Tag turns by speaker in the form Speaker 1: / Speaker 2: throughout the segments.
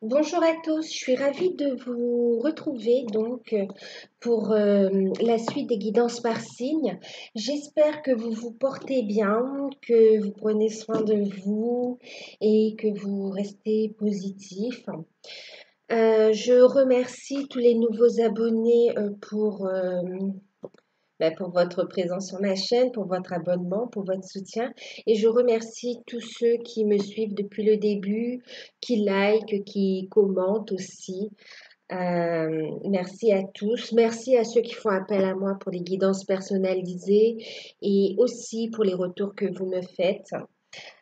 Speaker 1: Bonjour à tous, je suis ravie de vous retrouver pour la suite des guidances par signe. J'espère que vous vous portez bien, que vous prenez soin de vous et que vous restez positif. Je remercie tous les nouveaux abonnés pour votre présence sur ma chaîne, pour votre abonnement, pour votre soutien. Et je remercie tous ceux qui me suivent depuis le début, qui like, qui commentent aussi. Merci à tous. Merci à ceux qui font appel à moi pour les guidances personnalisées et aussi pour les retours que vous me faites.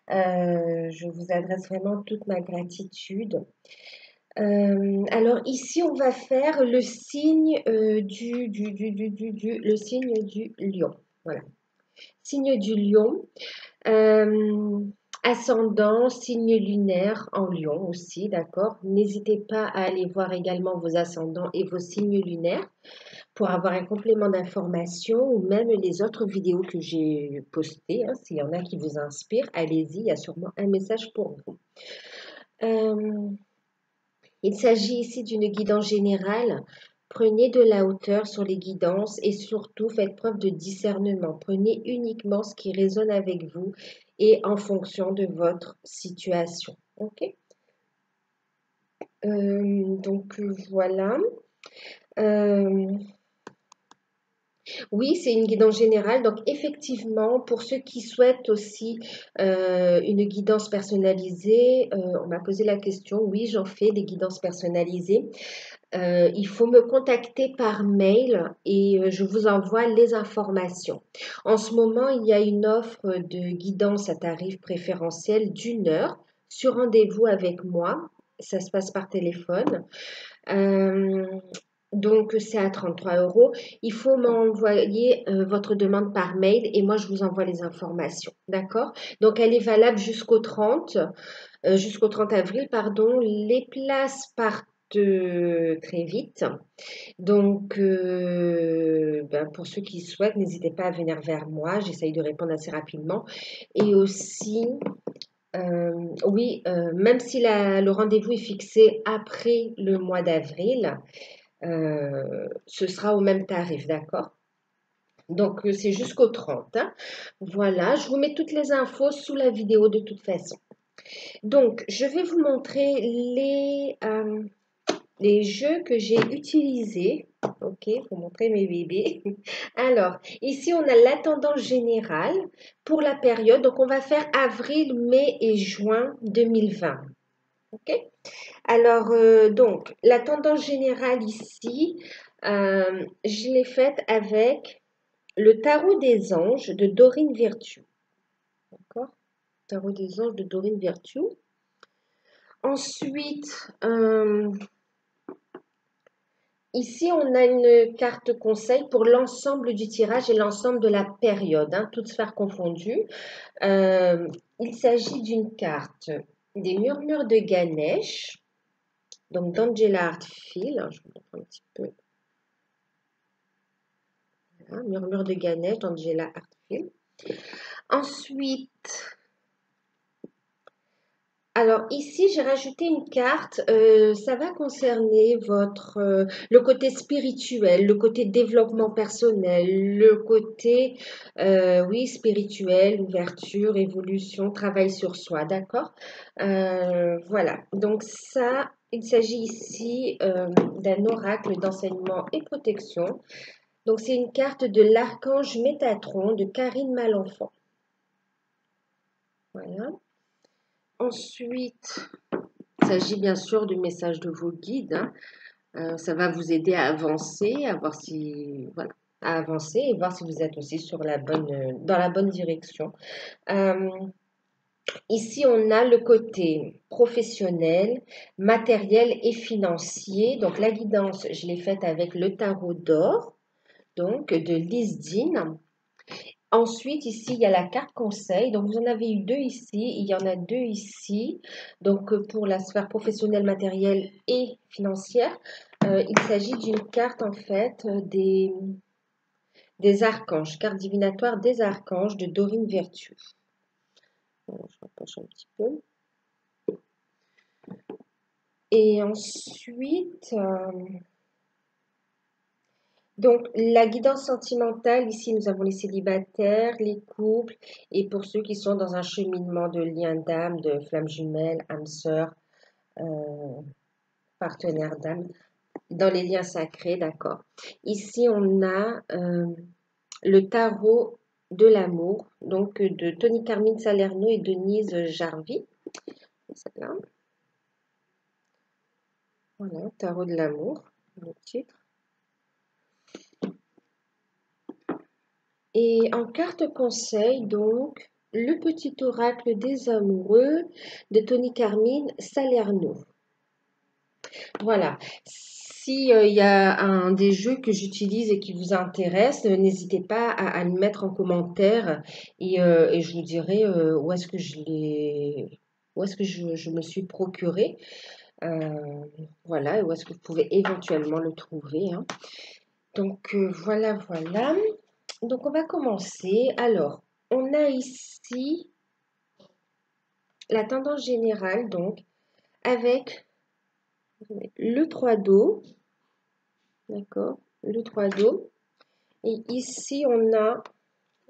Speaker 1: Je vous adresse vraiment toute ma gratitude. Alors ici, on va faire le signe le signe du lion. Voilà. Signe du lion. Ascendant, signe lunaire en lion aussi, d'accord? N'hésitez pas à aller voir également vos ascendants et vos signes lunaires pour avoir un complément d'information ou même les autres vidéos que j'ai postées. Hein, s'il y en a qui vous inspirent, allez-y, il y a sûrement un message pour vous. Il s'agit ici d'une guidance générale. Prenez de la hauteur sur les guidances et surtout faites preuve de discernement. Prenez uniquement ce qui résonne avec vous et en fonction de votre situation. Ok. Voilà. Oui, c'est une guidance générale. Donc, effectivement, pour ceux qui souhaitent aussi une guidance personnalisée, on m'a posé la question. Oui, j'en fais des guidances personnalisées. Il faut me contacter par mail et je vous envoie les informations. En ce moment, il y a une offre de guidance à tarif préférentiel d'1 heure sur rendez-vous avec moi. Ça se passe par téléphone. Donc, c'est à 33 euros. Il faut m'envoyer votre demande par mail et moi, je vous envoie les informations. D'accord? Donc, elle est valable jusqu'au 30 avril, pardon. Les places partent très vite. Donc, pour ceux qui souhaitent, n'hésitez pas à venir vers moi. J'essaye de répondre assez rapidement. Et aussi, oui, même si le rendez-vous est fixé après le mois d'avril, ce sera au même tarif, d'accord? Donc, c'est jusqu'au 30. Hein. Voilà, je vous mets toutes les infos sous la vidéo de toute façon. Donc, je vais vous montrer les jeux que j'ai utilisés. Ok, pour montrer mes bébés. Alors, ici, on a la tendance générale pour la période. Donc, on va faire avril, mai et juin 2020. Ok. Alors, donc, la tendance générale ici, je l'ai faite avec le tarot des anges de Dorine Virtue. D'accord? Tarot des anges de Dorine Virtue. Ensuite, ici, on a une carte conseil pour l'ensemble du tirage et l'ensemble de la période, hein, toutes sphères confondues. Il s'agit d'une carte des murmures de Ganesh, donc d'Angela Hartfield. Je vous montre un petit peu. Voilà, murmure de Ganesh d'Angela Hartfield. Ensuite, alors ici, j'ai rajouté une carte, ça va concerner le côté spirituel, le côté développement personnel, le côté, oui, spirituel, ouverture, évolution, travail sur soi, d'accord? Voilà, donc ça, il s'agit ici d'un oracle d'enseignement et protection. Donc c'est une carte de l'archange Métatron de Karine Malenfant. Voilà. Ensuite, il s'agit bien sûr du message de vos guides. Hein. Ça va vous aider à avancer, à voir si, voilà, à avancer et voir si vous êtes aussi dans la bonne direction. Ici, on a le côté professionnel, matériel et financier. Donc, la guidance, je l'ai faite avec le tarot d'or, donc de Lisdine. Ensuite, ici, il y a la carte conseil. Donc, vous en avez eu deux ici. Il y en a deux ici. Donc, pour la sphère professionnelle, matérielle et financière, il s'agit d'une carte, en fait, des archanges, carte divinatoire des archanges de Dorine Virtue. Voilà, je rapproche un petit peu. Et ensuite, donc la guidance sentimentale, ici nous avons les célibataires, les couples, et pour ceux qui sont dans un cheminement de lien d'âme, de flamme jumelle, âme sœur, euh, partenaire d'âme, dans les liens sacrés, d'accord. Ici on a le tarot de l'amour, donc de Tony Carmine Salerno et Denise Jarvie. Celle-là. Voilà, tarot de l'amour, le titre. Et en carte conseil, donc, le petit oracle des amoureux de Tony Carmine Salerno. Voilà. Si il y a un des jeux que j'utilise et qui vous intéresse, n'hésitez pas à le mettre en commentaire et je vous dirai où est-ce que où est-ce que je me suis procuré. Voilà, et où est-ce que vous pouvez éventuellement le trouver, hein. Donc voilà, voilà. Donc on va commencer. Alors, on a ici la tendance générale, donc, avec le 3 d'eau, d'accord, le 3 d'eau. Et ici, on a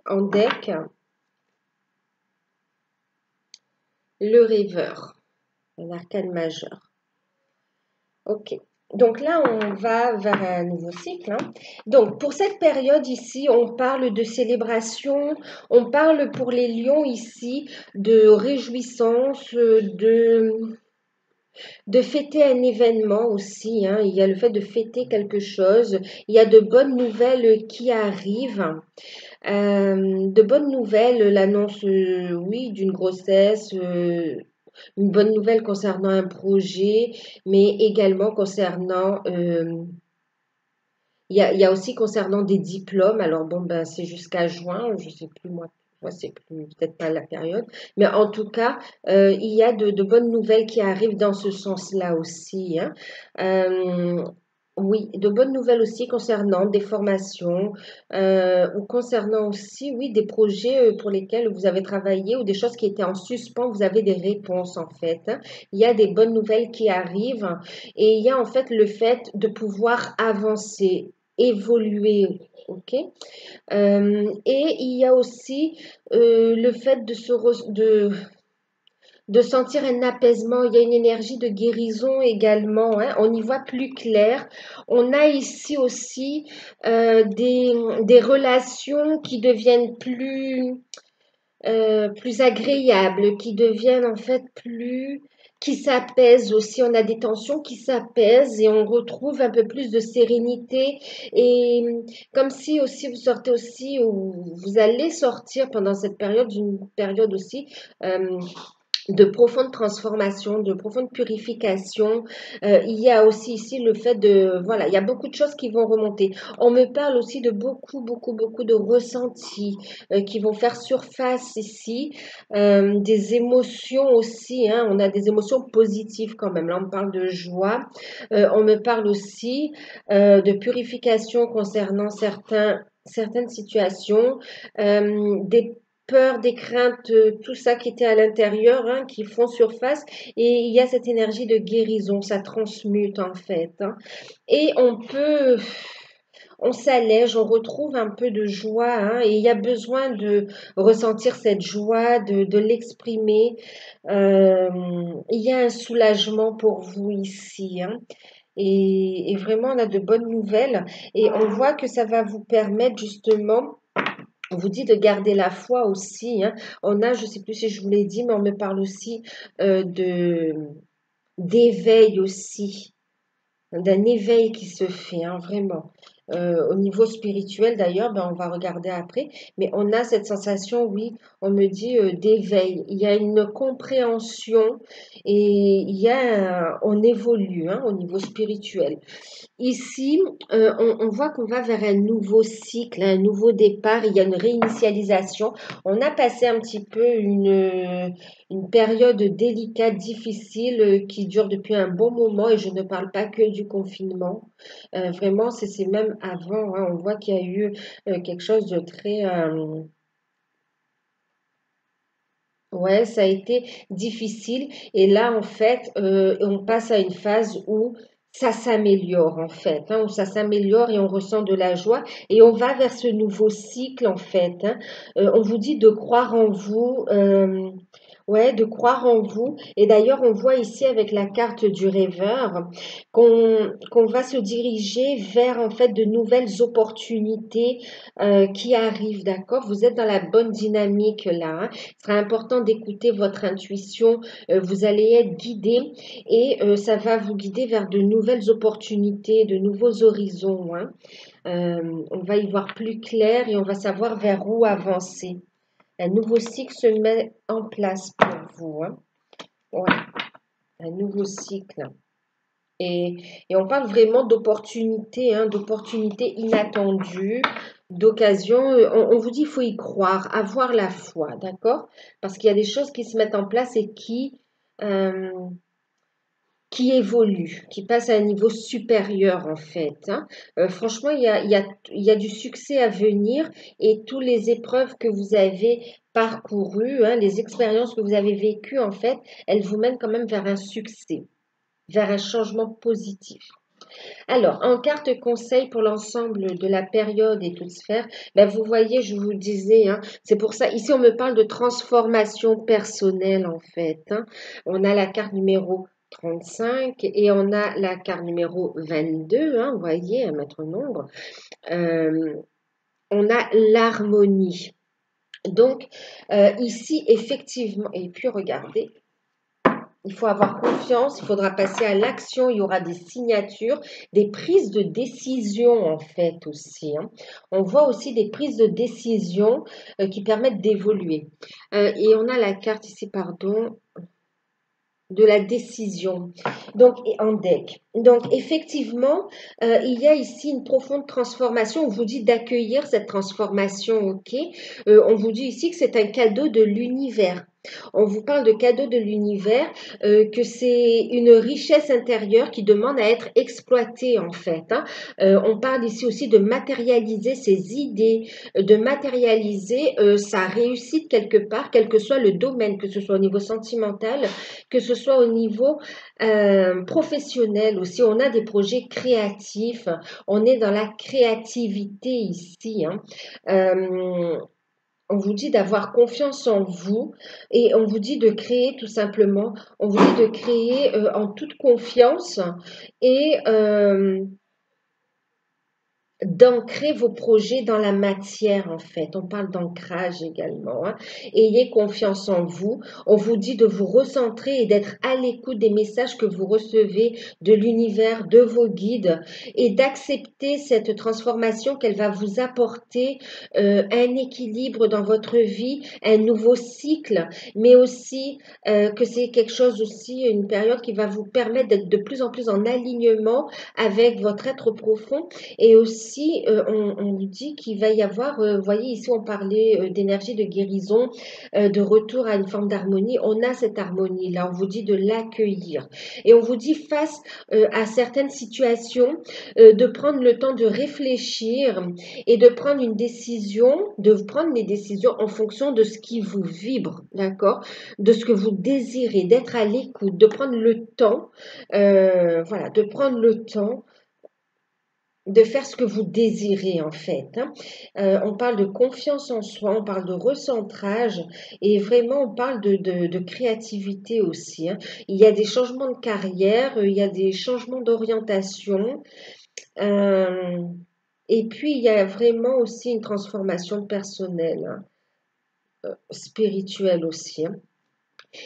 Speaker 1: en deck le rêveur, l'arcane majeur. Ok. Donc là, on va vers un nouveau cycle, hein. Donc, pour cette période ici, on parle de célébration, on parle pour les lions ici de réjouissance, de fêter un événement aussi, hein. Il y a le fait de fêter quelque chose. Il y a de bonnes nouvelles qui arrivent. De bonnes nouvelles, l'annonce, oui, d'une grossesse, une bonne nouvelle concernant un projet, mais également concernant, il y a aussi concernant des diplômes. Alors bon, ben, c'est jusqu'à juin, je sais plus moi c'est plus peut-être pas la période, mais en tout cas, il y a de bonnes nouvelles qui arrivent dans ce sens-là aussi, hein. Euh, oui, de bonnes nouvelles aussi concernant des formations ou concernant aussi, oui, des projets pour lesquels vous avez travaillé ou des choses qui étaient en suspens, vous avez des réponses en fait, hein. Il y a des bonnes nouvelles qui arrivent et il y a en fait le fait de pouvoir avancer, évoluer, ok? Et il y a aussi le fait de sentir un apaisement. Il y a une énergie de guérison également, hein. On y voit plus clair. On a ici aussi des relations qui deviennent plus agréables, qui deviennent en fait qui s'apaisent aussi. On a des tensions qui s'apaisent et on retrouve un peu plus de sérénité et comme si aussi vous sortez aussi ou vous allez sortir pendant cette période d'une période aussi de profonde transformation, de profonde purification. Il y a aussi ici le fait voilà, il y a beaucoup de choses qui vont remonter. On me parle aussi de beaucoup, beaucoup, beaucoup de ressentis qui vont faire surface ici, des émotions aussi, hein. On a des émotions positives quand même. Là, on me parle de joie. On me parle aussi de purification concernant certaines situations, des peurs, des craintes, tout ça qui était à l'intérieur, hein, qui font surface. Et il y a cette énergie de guérison, ça transmute en fait, hein. Et on s'allège, on retrouve un peu de joie, hein, et il y a besoin de ressentir cette joie, de l'exprimer. Il y a un soulagement pour vous ici, hein. Et vraiment, on a de bonnes nouvelles. Et on voit que ça va vous permettre justement on vous dit de garder la foi aussi, hein. On a, je ne sais plus si je vous l'ai dit, mais on me parle aussi d'éveil aussi, d'un éveil qui se fait, hein, vraiment. Au niveau spirituel, d'ailleurs, ben, on va regarder après, mais on a cette sensation, oui, on me dit d'éveil. Il y a une compréhension et on évolue, hein, au niveau spirituel. Ici, on voit qu'on va vers un nouveau cycle, un nouveau départ, il y a une réinitialisation. On a passé un petit peu une période délicate, difficile, qui dure depuis un bon moment et je ne parle pas que du confinement. Vraiment, c'est même avant, hein, on voit qu'il y a eu quelque chose de très Ouais, ça a été difficile. Et là, en fait, on passe à une phase où ça s'améliore, en fait, hein, où ça s'améliore et on ressent de la joie. Et on va vers ce nouveau cycle, en fait, hein. On vous dit de croire en vous. Ouais, de croire en vous. Et d'ailleurs, on voit ici avec la carte du rêveur qu'on va se diriger vers, en fait, de nouvelles opportunités qui arrivent, d'accord? Vous êtes dans la bonne dynamique là, hein. Il sera important d'écouter votre intuition. Vous allez être guidé et ça va vous guider vers de nouvelles opportunités, de nouveaux horizons, hein. On va y voir plus clair et on va savoir vers où avancer. Un nouveau cycle se met en place pour vous, hein. Ouais, un nouveau cycle. Et, et on parle vraiment d'opportunités, hein, d'opportunités inattendues, d'occasions. On vous dit qu'il faut y croire, avoir la foi, d'accord? Parce qu'il y a des choses qui se mettent en place et euh, qui évoluent, qui passent à un niveau supérieur en fait, hein. Franchement, il y a du succès à venir et toutes les épreuves que vous avez parcourues, hein, les expériences que vous avez vécues en fait, elles vous mènent quand même vers un succès, vers un changement positif. Alors, en carte conseil pour l'ensemble de la période et toute sphère, ben vous voyez, je vous le disais, hein, c'est pour ça, ici on me parle de transformation personnelle en fait, hein. On a la carte numéro 35 et on a la carte numéro 22, hein, vous voyez, un maître nombre. Euh, on a l'harmonie. Donc, ici, effectivement, et puis regardez, il faut avoir confiance, il faudra passer à l'action, il y aura des signatures, des prises de décision en fait aussi, hein. On voit aussi des prises de décision qui permettent d'évoluer. Et on a la carte ici, pardon, de la décision. Donc, en deck. Donc, effectivement, il y a ici une profonde transformation. On vous dit d'accueillir cette transformation, ok? On vous dit ici que c'est un cadeau de l'univers. On vous parle de cadeau de l'univers, que c'est une richesse intérieure qui demande à être exploitée en fait, hein. On parle ici aussi de matérialiser ses idées, de matérialiser sa réussite quelque part, quel que soit le domaine, que ce soit au niveau sentimental, que ce soit au niveau professionnel aussi. On a des projets créatifs, on est dans la créativité ici, hein. Euh, on vous dit d'avoir confiance en vous et on vous dit de créer tout simplement, on vous dit de créer en toute confiance et d'ancrer vos projets dans la matière en fait. On parle d'ancrage également, hein. Ayez confiance en vous. On vous dit de vous recentrer et d'être à l'écoute des messages que vous recevez de l'univers, de vos guides et d'accepter cette transformation qu'elle va vous apporter, un équilibre dans votre vie, un nouveau cycle, mais aussi que c'est quelque chose aussi, une période qui va vous permettre d'être de plus en plus en alignement avec votre être profond et aussi, on nous dit qu'il va y avoir, vous voyez ici on parlait d'énergie de guérison, de retour à une forme d'harmonie. On a cette harmonie-là, on vous dit de l'accueillir. Et on vous dit face à certaines situations, de prendre le temps de réfléchir et de prendre une décision, de prendre les décisions en fonction de ce qui vous vibre, d'accord? De ce que vous désirez, d'être à l'écoute, de prendre le temps, voilà, de prendre le temps de faire ce que vous désirez en fait, hein. On parle de confiance en soi, on parle de recentrage et vraiment on parle de créativité aussi, hein. Il y a des changements de carrière, il y a des changements d'orientation, euh, et puis il y a vraiment aussi une transformation personnelle, hein, spirituelle aussi, hein.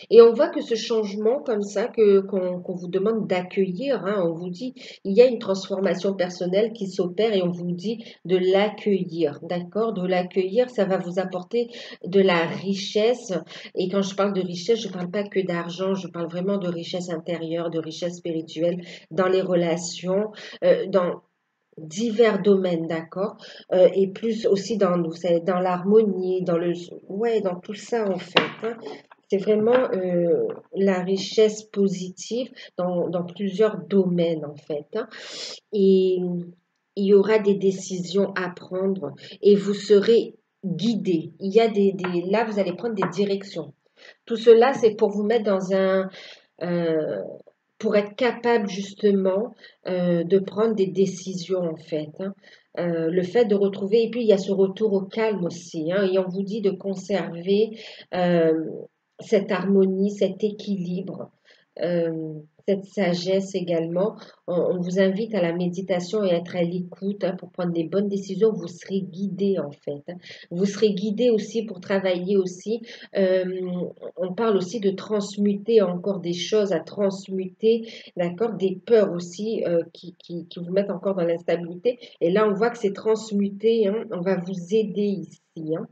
Speaker 1: Et on voit que ce changement comme ça qu'on vous demande d'accueillir, hein, on vous dit, il y a une transformation personnelle qui s'opère et on vous dit de l'accueillir, d'accord? De l'accueillir, ça va vous apporter de la richesse. Et quand je parle de richesse, je ne parle pas que d'argent, je parle vraiment de richesse intérieure, de richesse spirituelle dans les relations, dans divers domaines, d'accord? Et plus aussi dans, vous savez, dans l'harmonie, dans le, ouais, dans tout ça en fait, hein. C'est vraiment la richesse positive dans plusieurs domaines en fait, hein. Et il y aura des décisions à prendre et vous serez guidé. Il y a là, vous allez prendre des directions. Tout cela, c'est pour vous mettre dans euh, pour être capable justement de prendre des décisions en fait, hein. Le fait de retrouver, et puis il y a ce retour au calme aussi, hein, et on vous dit de conserver euh, cette harmonie, cet équilibre, euh, cette sagesse également. On vous invite à la méditation et à être à l'écoute, hein, pour prendre des bonnes décisions. Vous serez guidé en fait, hein. Vous serez guidé aussi pour travailler aussi. Euh, on parle aussi de transmuter encore des choses à transmuter, d'accord, des peurs aussi qui vous mettent encore dans l'instabilité. Et là, on voit que c'est transmuté, hein. On va vous aider ici, hein.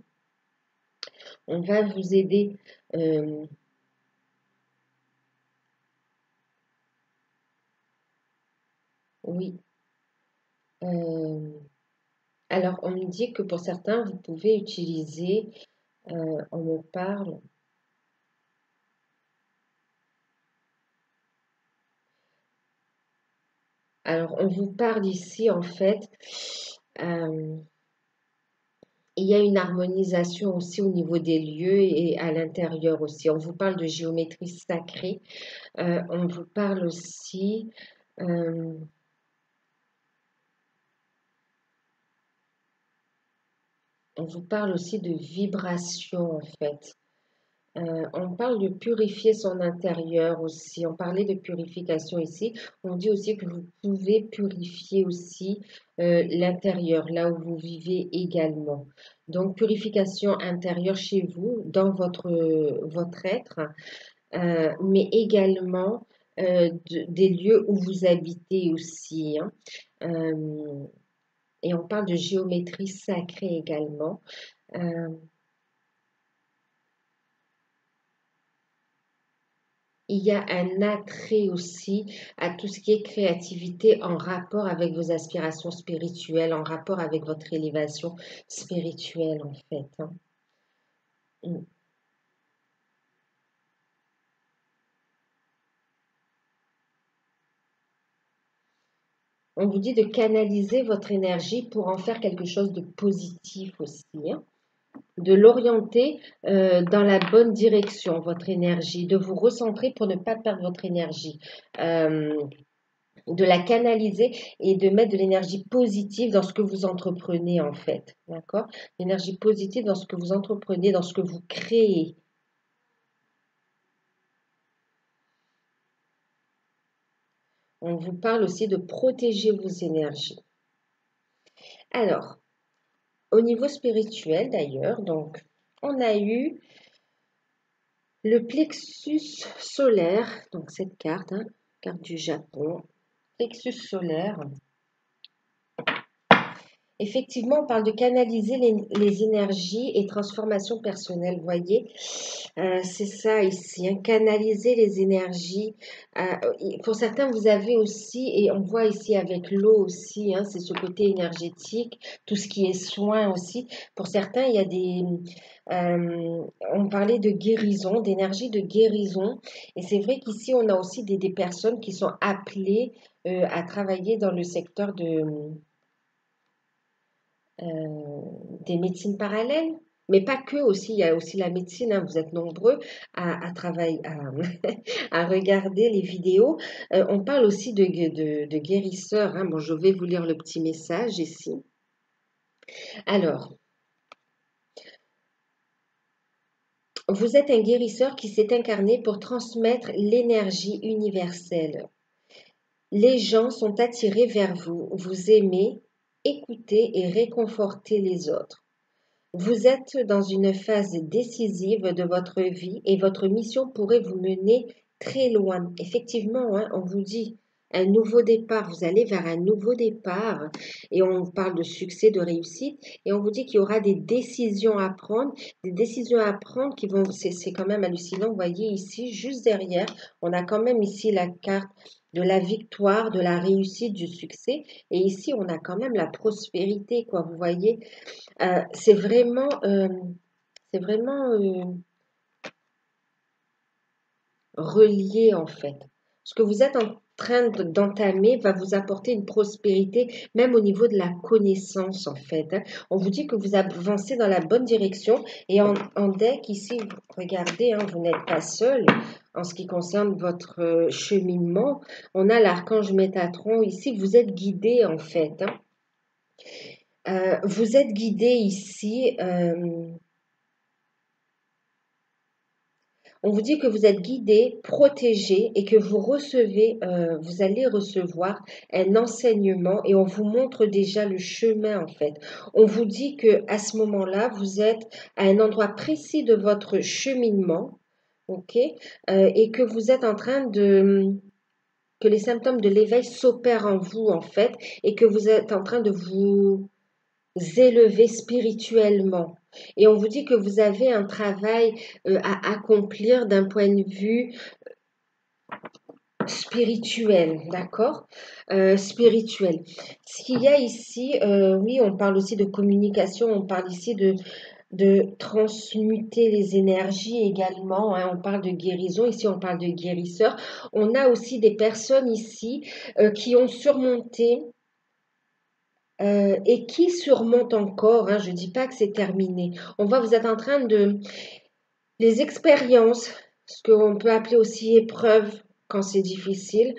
Speaker 1: On va vous aider. euh, oui. euh, Alors, on me dit que pour certains, vous pouvez utiliser, on me parle, alors on vous parle ici en fait, euh, il y a une harmonisation aussi au niveau des lieux et à l'intérieur aussi. On vous parle de géométrie sacrée, on vous parle aussi, euh, on vous parle aussi de vibration en fait. On parle de purifier son intérieur aussi. On parlait de purification ici. On dit aussi que vous pouvez purifier aussi l'intérieur, là où vous vivez également. Donc, purification intérieure chez vous, dans votre être, mais également des lieux où vous habitez aussi, hein. Euh, et on parle de géométrie sacrée également. Euh, Il y a un attrait aussi à tout ce qui est créativité en rapport avec vos aspirations spirituelles, en rapport avec votre élévation spirituelle en fait, hein. Mm. On vous dit de canaliser votre énergie pour en faire quelque chose de positif aussi, hein. De l'orienter dans la bonne direction, votre énergie, de vous recentrer pour ne pas perdre votre énergie. Euh, de la canaliser et de mettre de l'énergie positive dans ce que vous entreprenez en fait. D'accord? L'énergie positive dans ce que vous entreprenez, dans ce que vous créez. On vous parle aussi de protéger vos énergies. Alors, au niveau spirituel d'ailleurs, donc, on a eu le plexus solaire, donc cette carte, hein, carte du Japon, plexus solaire. Effectivement, on parle de canaliser les énergies et transformation personnelle. Vous voyez, c'est ça ici, hein, canaliser les énergies. Pour certains, vous avez aussi, et on voit ici avec l'eau aussi, hein, c'est ce côté énergétique, tout ce qui est soin aussi. Pour certains, il y a on parlait de guérison, d'énergie de guérison. Et c'est vrai qu'ici, on a aussi des personnes qui sont appelées à travailler dans le secteur des médecines parallèles, mais pas que aussi, il y a aussi la médecine, hein. Vous êtes nombreux à travailler, à regarder les vidéos. On parle aussi de guérisseurs, hein. Bon, je vais vous lire le petit message ici. Alors, vous êtes un guérisseur qui s'est incarné pour transmettre l'énergie universelle. Les gens sont attirés vers vous, vous aimez, écoutez et réconfortez les autres. Vous êtes dans une phase décisive de votre vie et votre mission pourrait vous mener très loin. Effectivement, hein, on vous dit un nouveau départ, vous allez vers un nouveau départ et on parle de succès, de réussite et on vous dit qu'il y aura des décisions à prendre, des décisions à prendre qui vont, c'est quand même hallucinant. Vous voyez ici, juste derrière, on a quand même ici la carte de la victoire, de la réussite, du succès et ici, on a quand même la prospérité, quoi, vous voyez. C'est vraiment relié en fait. Parce que vous êtes en train d'entamer va vous apporter une prospérité, même au niveau de la connaissance, en fait, hein. On vous dit que vous avancez dans la bonne direction. Et en deck, ici, regardez, hein, vous n'êtes pas seul en ce qui concerne votre cheminement. On a l'archange Métatron. Ici, vous êtes guidé, en fait, hein. Vous êtes guidé ici. On vous dit que vous êtes guidé, protégé et que vous allez recevoir un enseignement et on vous montre déjà le chemin en fait. On vous dit que à ce moment-là, vous êtes à un endroit précis de votre cheminement, ok, et que vous êtes en train que les symptômes de l'éveil s'opèrent en vous en fait et que vous êtes en train de vous élever spirituellement. Et on vous dit que vous avez un travail à accomplir d'un point de vue spirituel, d'accord? Spirituel. Ce qu'il y a ici, oui, on parle aussi de communication, on parle ici de transmuter les énergies également, hein. On parle de guérison, ici on parle de guérisseur. On a aussi des personnes ici qui ont surmonté et qui surmonte encore, hein, je ne dis pas que c'est terminé. On voit, vous êtes en train de... Les expériences, ce qu'on peut appeler aussi épreuves quand c'est difficile,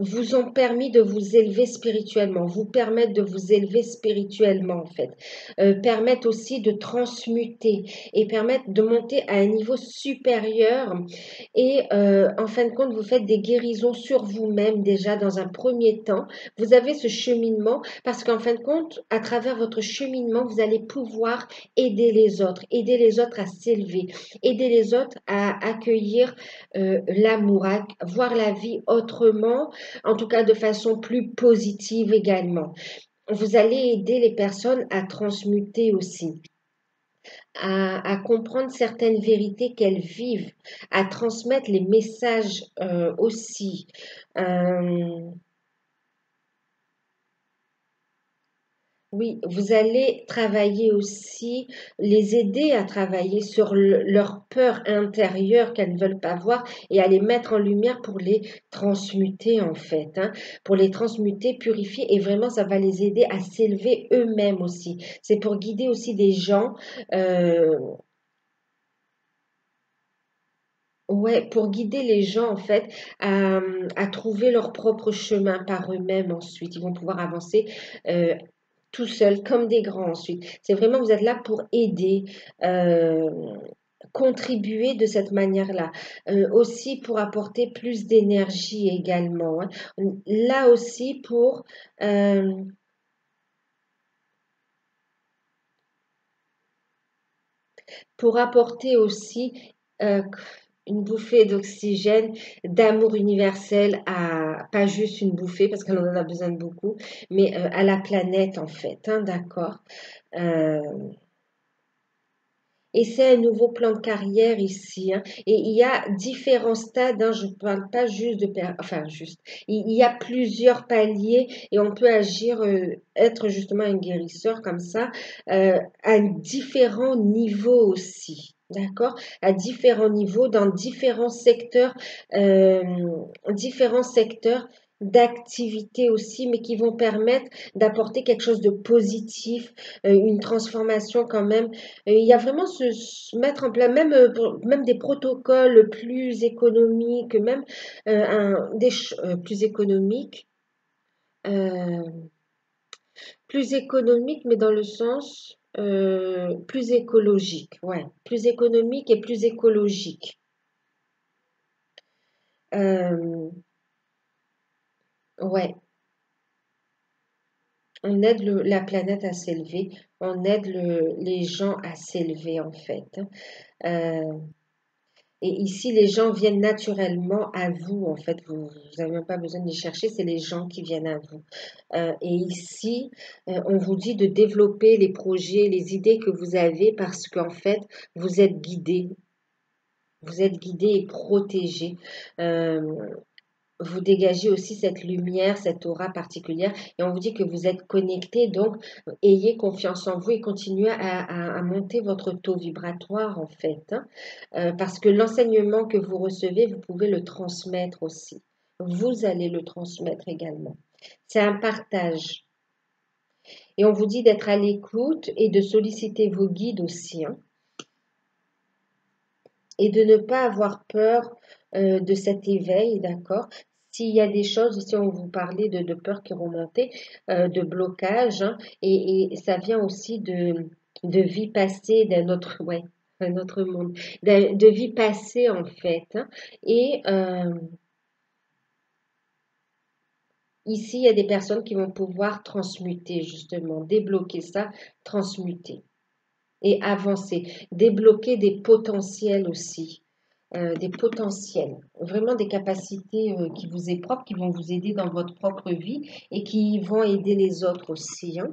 Speaker 1: vous ont permis de vous élever spirituellement, vous permettent de vous élever spirituellement en fait, permettent aussi de transmuter et permettent de monter à un niveau supérieur et en fin de compte, vous faites des guérisons sur vous-même déjà dans un premier temps. Vous avez ce cheminement parce qu'en fin de compte, à travers votre cheminement, vous allez pouvoir aider les autres à s'élever, aider les autres à accueillir l'amour, à voir la vie autrement, en tout cas de façon plus positive également. Vous allez aider les personnes à transmuter aussi, à comprendre certaines vérités qu'elles vivent, à transmettre les messages aussi. Euh, Oui, vous allez travailler aussi, les aider à travailler sur leurs peurs intérieures qu'elles ne veulent pas voir et à les mettre en lumière pour les transmuter en fait, hein, pour les transmuter, purifier et vraiment ça va les aider à s'élever eux-mêmes aussi. C'est pour guider aussi des gens, euh, ouais, pour guider les gens en fait à trouver leur propre chemin par eux-mêmes ensuite. Ils vont pouvoir avancer. Tout seul, comme des grands ensuite. C'est vraiment, vous êtes là pour aider, euh, contribuer de cette manière-là. Aussi pour apporter plus d'énergie également, hein. Là aussi euh, pour apporter aussi euh, une bouffée d'oxygène, d'amour universel à, pas juste une bouffée parce qu'on en a besoin de beaucoup, mais à la planète en fait, hein, d'accord? Euh, Et c'est un nouveau plan de carrière ici, hein. Et il y a différents stades, hein. Je ne parle pas juste enfin juste. Il y a plusieurs paliers et on peut agir, être justement un guérisseur comme ça, à différents niveaux aussi. D'accord? À différents niveaux, dans euh, différents secteurs d'activité aussi, mais qui vont permettre d'apporter quelque chose de positif, une transformation quand même. Il y a vraiment se mettre en place, même, même des protocoles plus économiques, même plus économiques, euh, plus économiques, mais dans le sens plus écologique, ouais, plus économique et plus écologique. Euh, ouais, on aide la planète à s'élever, on aide les gens à s'élever en fait, hein. Euh, Et ici, les gens viennent naturellement à vous, en fait. Vous n'avez même pas besoin de les chercher, c'est les gens qui viennent à vous. Et ici, on vous dit de développer les projets, les idées que vous avez parce qu'en fait, vous êtes guidé. Vous êtes guidé et protégé. Euh, vous dégagez aussi cette lumière, cette aura particulière et on vous dit que vous êtes connecté, donc ayez confiance en vous et continuez à monter votre taux vibratoire en fait, hein. Parce que l'enseignement que vous recevez, vous pouvez le transmettre aussi. Vous allez le transmettre également. C'est un partage. Et on vous dit d'être à l'écoute et de solliciter vos guides aussi, hein, et de ne pas avoir peur de cet éveil, d'accord? S'il y a des choses, ici on vous parlait de peur qui remontait, de blocage, hein, et ça vient aussi de vie passée, d'un autre, ouais, un autre monde, de vie passée en fait, hein. Et ici, il y a des personnes qui vont pouvoir transmuter justement, débloquer ça, transmuter et avancer, débloquer des potentiels aussi. Des potentiels, vraiment des capacités qui vous est propre, qui vont vous aider dans votre propre vie et qui vont aider les autres aussi, hein.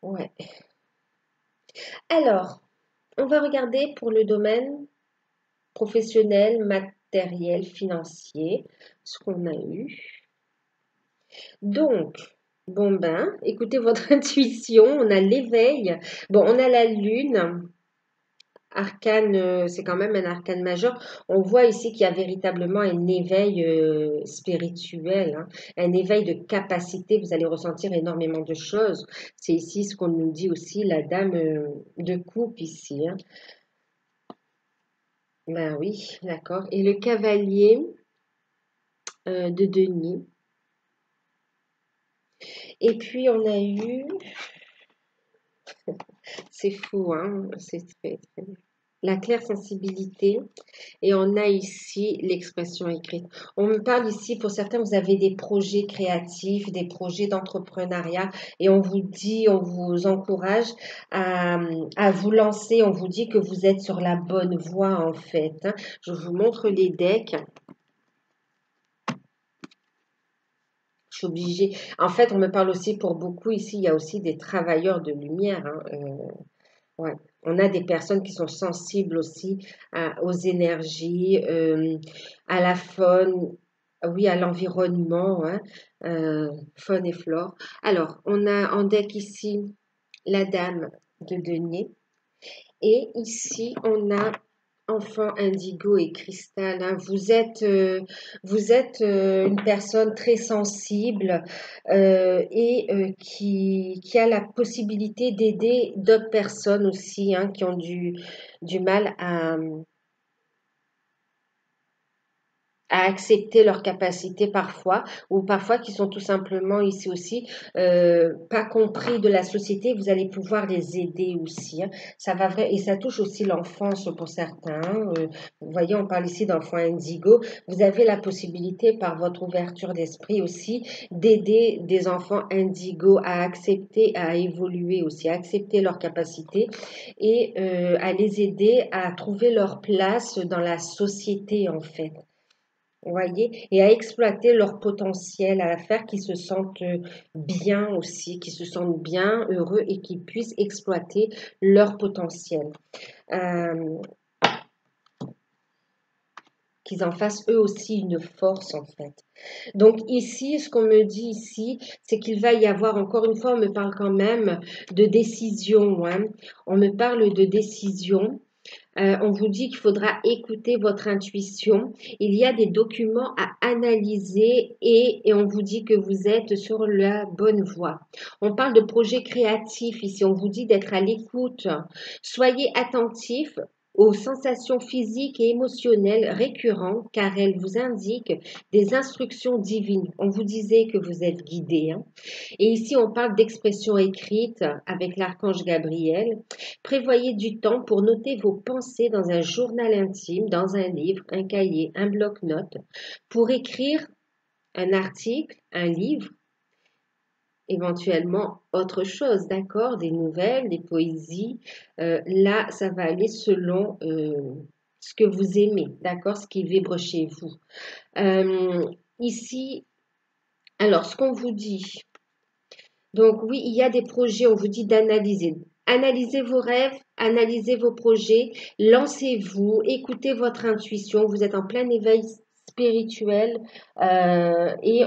Speaker 1: Ouais. Alors, on va regarder pour le domaine professionnel, matériel, financier, ce qu'on a eu. Donc, bon ben, écoutez votre intuition, on a l'éveil, bon, on a la lune. Arcane, c'est quand même un arcane majeur. On voit ici qu'il y a véritablement un éveil spirituel, hein, un éveil de capacité. Vous allez ressentir énormément de choses. C'est ici ce qu'on nous dit aussi, la dame de coupe ici, hein. Ben oui, d'accord. Et le cavalier de denier. Et puis on a eu, c'est fou, hein, c'est très la claire sensibilité. Et on a ici l'expression écrite. On me parle ici, pour certains, vous avez des projets créatifs, des projets d'entrepreneuriat et on vous dit, on vous encourage à vous lancer. On vous dit que vous êtes sur la bonne voie en fait, hein. Je vous montre les decks. Je suis obligée. En fait, on me parle aussi pour beaucoup ici, il y a aussi des travailleurs de lumière, hein. Ouais. On a des personnes qui sont sensibles aussi aux énergies, à la faune, oui, à l'environnement, hein, faune et flore. Alors, on a en deck ici la dame de denier et ici on a enfant indigo et cristal, hein. Vous êtes une personne très sensible et qui a la possibilité d'aider d'autres personnes aussi, hein, qui ont du mal à accepter leurs capacités parfois, ou parfois qui sont tout simplement ici aussi pas compris de la société, vous allez pouvoir les aider aussi, hein. Ça va vrai, et ça touche aussi l'enfance pour certains, hein. Vous voyez, on parle ici d'enfants indigo. Vous avez la possibilité par votre ouverture d'esprit aussi d'aider des enfants indigo à accepter, à évoluer aussi, à accepter leurs capacités et à les aider à trouver leur place dans la société en fait. Vous voyez, et à exploiter leur potentiel, à faire qu'ils se sentent bien aussi, qu'ils se sentent bien, heureux et qu'ils puissent exploiter leur potentiel. Euh, qu'ils en fassent eux aussi une force en fait. Donc ici, ce qu'on me dit ici, c'est qu'il va y avoir, encore une fois, on me parle quand même de décision, hein. On me parle de décision. On vous dit qu'il faudra écouter votre intuition. Il y a des documents à analyser et on vous dit que vous êtes sur la bonne voie. On parle de projet créatif ici. On vous dit d'être à l'écoute. Soyez attentifs aux sensations physiques et émotionnelles récurrentes car elles vous indiquent des instructions divines. On vous disait que vous êtes guidé, hein. Et ici, on parle d'expression écrite avec l'archange Gabriel. Prévoyez du temps pour noter vos pensées dans un journal intime, dans un livre, un cahier, un bloc-notes, pour écrire un article, un livre, éventuellement autre chose, d'accord? Des nouvelles, des poésies. Là, ça va aller selon ce que vous aimez, d'accord? Ce qui vibre chez vous. Ici, alors, ce qu'on vous dit, donc oui, il y a des projets, on vous dit d'analyser. Analysez vos rêves, analysez vos projets, lancez-vous, écoutez votre intuition, vous êtes en plein éveil spirituel et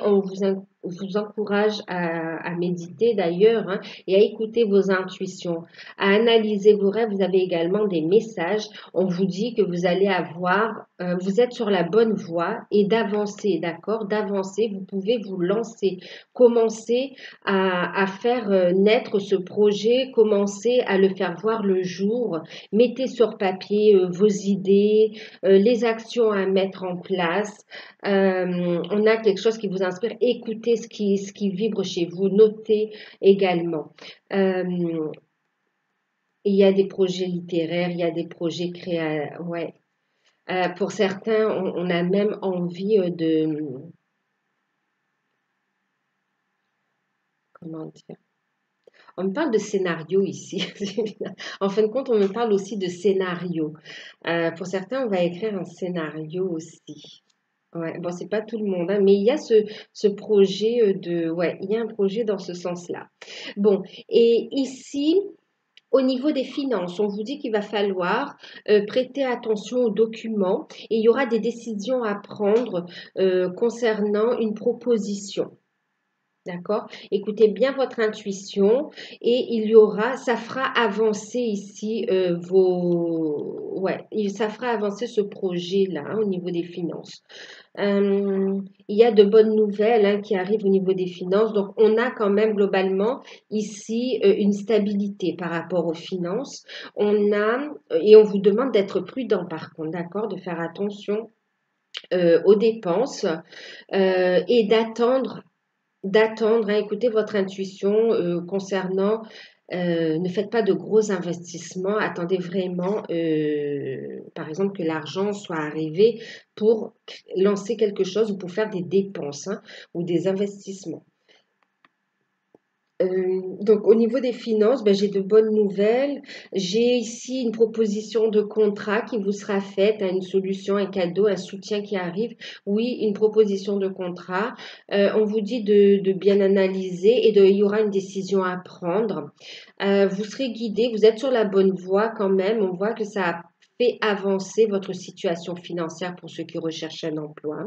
Speaker 1: vous encourage à méditer d'ailleurs hein, et à écouter vos intuitions, à analyser vos rêves. Vous avez également des messages. On vous dit que vous allez avoir, vous êtes sur la bonne voie et d'avancer, d'accord? D'avancer, vous pouvez vous lancer, commencer à faire naître ce projet, commencer à le faire voir le jour. Mettez sur papier vos idées, les actions à mettre en place. On a quelque chose qui vous inspire. Écoutez ce qui vibre chez vous. Notez également. Euh, il y a des projets littéraires, il y a des projets créatifs. Ouais. Pour certains, on a même envie de... Comment dire? On me parle de scénario ici. En fin de compte, on me parle aussi de scénario. Pour certains, on va écrire un scénario aussi. Ouais, bon, c'est pas tout le monde, hein, mais il y a ce projet ouais, il y a un projet dans ce sens-là. Bon, et ici, au niveau des finances, on vous dit qu'il va falloir prêter attention aux documents et il y aura des décisions à prendre concernant une proposition. D'accord? Écoutez bien votre intuition et il y aura, ça fera avancer ici ouais, ça fera avancer ce projet-là hein, au niveau des finances. Il y a de bonnes nouvelles hein, qui arrivent au niveau des finances. Donc, on a quand même globalement ici une stabilité par rapport aux finances. Et on vous demande d'être prudent par contre, d'accord? De faire attention aux dépenses et d'attendre, hein, écoutez votre intuition concernant, ne faites pas de gros investissements, attendez vraiment, par exemple, que l'argent soit arrivé pour lancer quelque chose ou pour faire des dépenses hein, ou des investissements. Donc au niveau des finances, ben, j'ai de bonnes nouvelles. J'ai ici une proposition de contrat qui vous sera faite, hein, une solution, un cadeau, un soutien qui arrive. Oui, une proposition de contrat. On vous dit de bien analyser et il y aura une décision à prendre. Vous serez guidé, vous êtes sur la bonne voie quand même. On voit que ça a fait avancer votre situation financière pour ceux qui recherchent un emploi.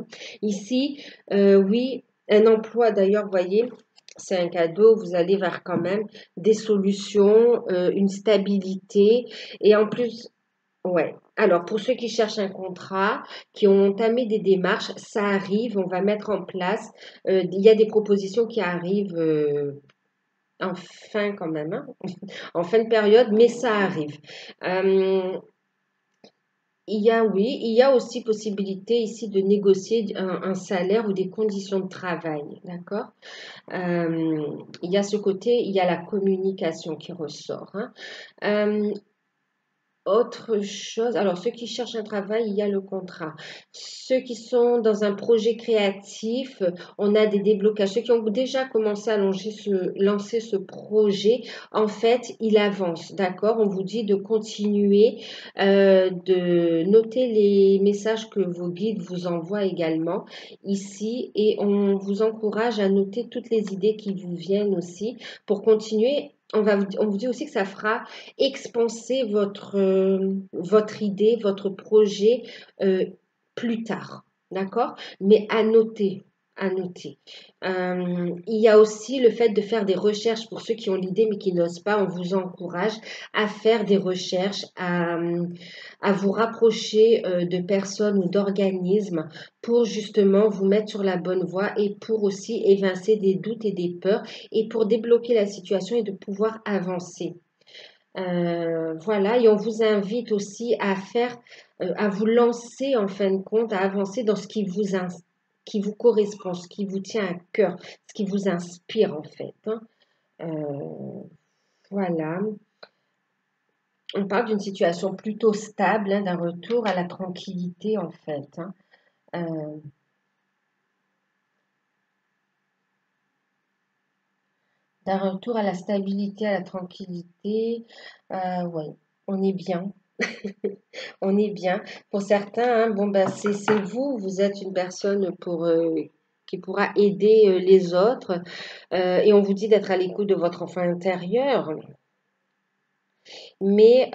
Speaker 1: Ici, oui, un emploi d'ailleurs, voyez. C'est un cadeau, vous allez vers quand même des solutions, une stabilité et en plus, ouais. Alors pour ceux qui cherchent un contrat, qui ont entamé des démarches, ça arrive, on va mettre en place. Il y a des propositions qui arrivent en fin quand même, hein, en fin de période, mais ça arrive. Euh, oui, il y a aussi possibilité ici de négocier un salaire ou des conditions de travail, d'accord? Il y a ce côté, il y a la communication qui ressort. Hein. Euh, Autre chose, alors ceux qui cherchent un travail, il y a le contrat. Ceux qui sont dans un projet créatif, on a des déblocages. Ceux qui ont déjà commencé à lancer ce projet, en fait, il avance, d'accord? On vous dit de continuer, de noter les messages que vos guides vous envoient également ici et on vous encourage à noter toutes les idées qui vous viennent aussi pour continuer. On vous dit aussi que ça fera expanser votre idée, votre projet plus tard. D'accord? Mais à noter. À noter. Il y a aussi le fait de faire des recherches pour ceux qui ont l'idée mais qui n'osent pas. On vous encourage à faire des recherches, à vous rapprocher de personnes ou d'organismes pour justement vous mettre sur la bonne voie et pour aussi évincer des doutes et des peurs et pour débloquer la situation et de pouvoir avancer. Voilà, et on vous invite aussi à faire, à vous lancer en fin de compte, à avancer dans ce qui vous correspond, ce qui vous tient à cœur, ce qui vous inspire en fait. Hein. Voilà, on parle d'une situation plutôt stable, hein, d'un retour à la tranquillité en fait. Hein. Euh, D'un retour à la stabilité, à la tranquillité. Ouais, on est bien. On est bien. Pour certains, hein, bon, ben, c'est vous, vous êtes une personne qui pourra aider les autres et on vous dit d'être à l'écoute de votre enfant intérieur. mais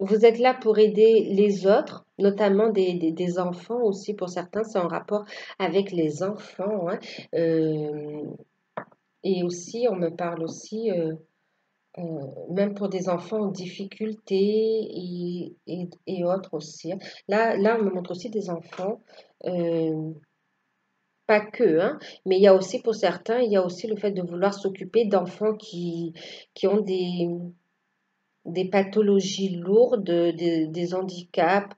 Speaker 1: vous êtes là pour aider les autres, notamment des enfants aussi. Pour certains, c'est en rapport avec les enfants, hein. Euh, et aussi, on me parle aussi, euh, même pour des enfants en difficulté et autres aussi, hein. Là, on me montre aussi des enfants, euh, pas que, hein, mais il y a aussi pour certains, il y a aussi le fait de vouloir s'occuper d'enfants qui ont des pathologies lourdes, des handicaps,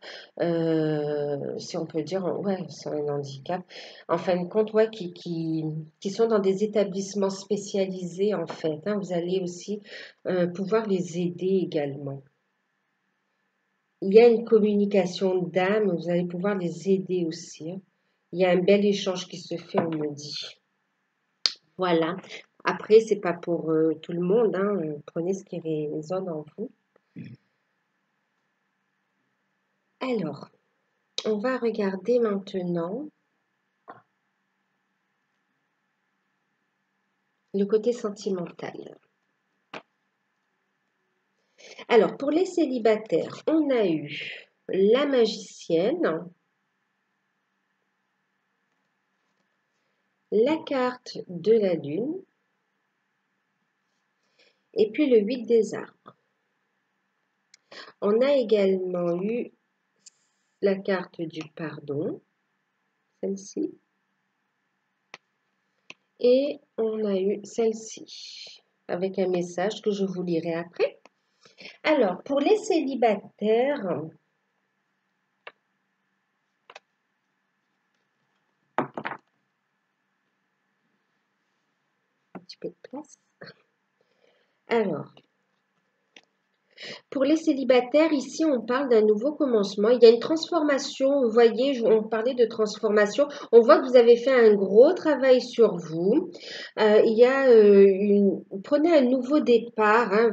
Speaker 1: si on peut dire, ouais, c'est un handicap. En fin de compte, ouais, qui sont dans des établissements spécialisés, en fait, hein. Vous allez aussi pouvoir les aider également. Il y a une communication d'âme, vous allez pouvoir les aider aussi, hein. Il y a un bel échange qui se fait, on me dit. Voilà. Après, c'est pas pour tout le monde, hein. Prenez ce qui résonne en vous. Alors, on va regarder maintenant le côté sentimental. Alors, pour les célibataires, on a eu la magicienne, la carte de la lune et puis le 8 des arbres. On a également eu la carte du pardon, celle-ci, et on a eu celle-ci, avec un message que je vous lirai après. Alors, pour les célibataires, un petit peu de place. Alors, pour les célibataires, ici, on parle d'un nouveau commencement. Il y a une transformation. Vous voyez, on parlait de transformation. On voit que vous avez fait un gros travail sur vous. Il y a prenez un nouveau départ, hein,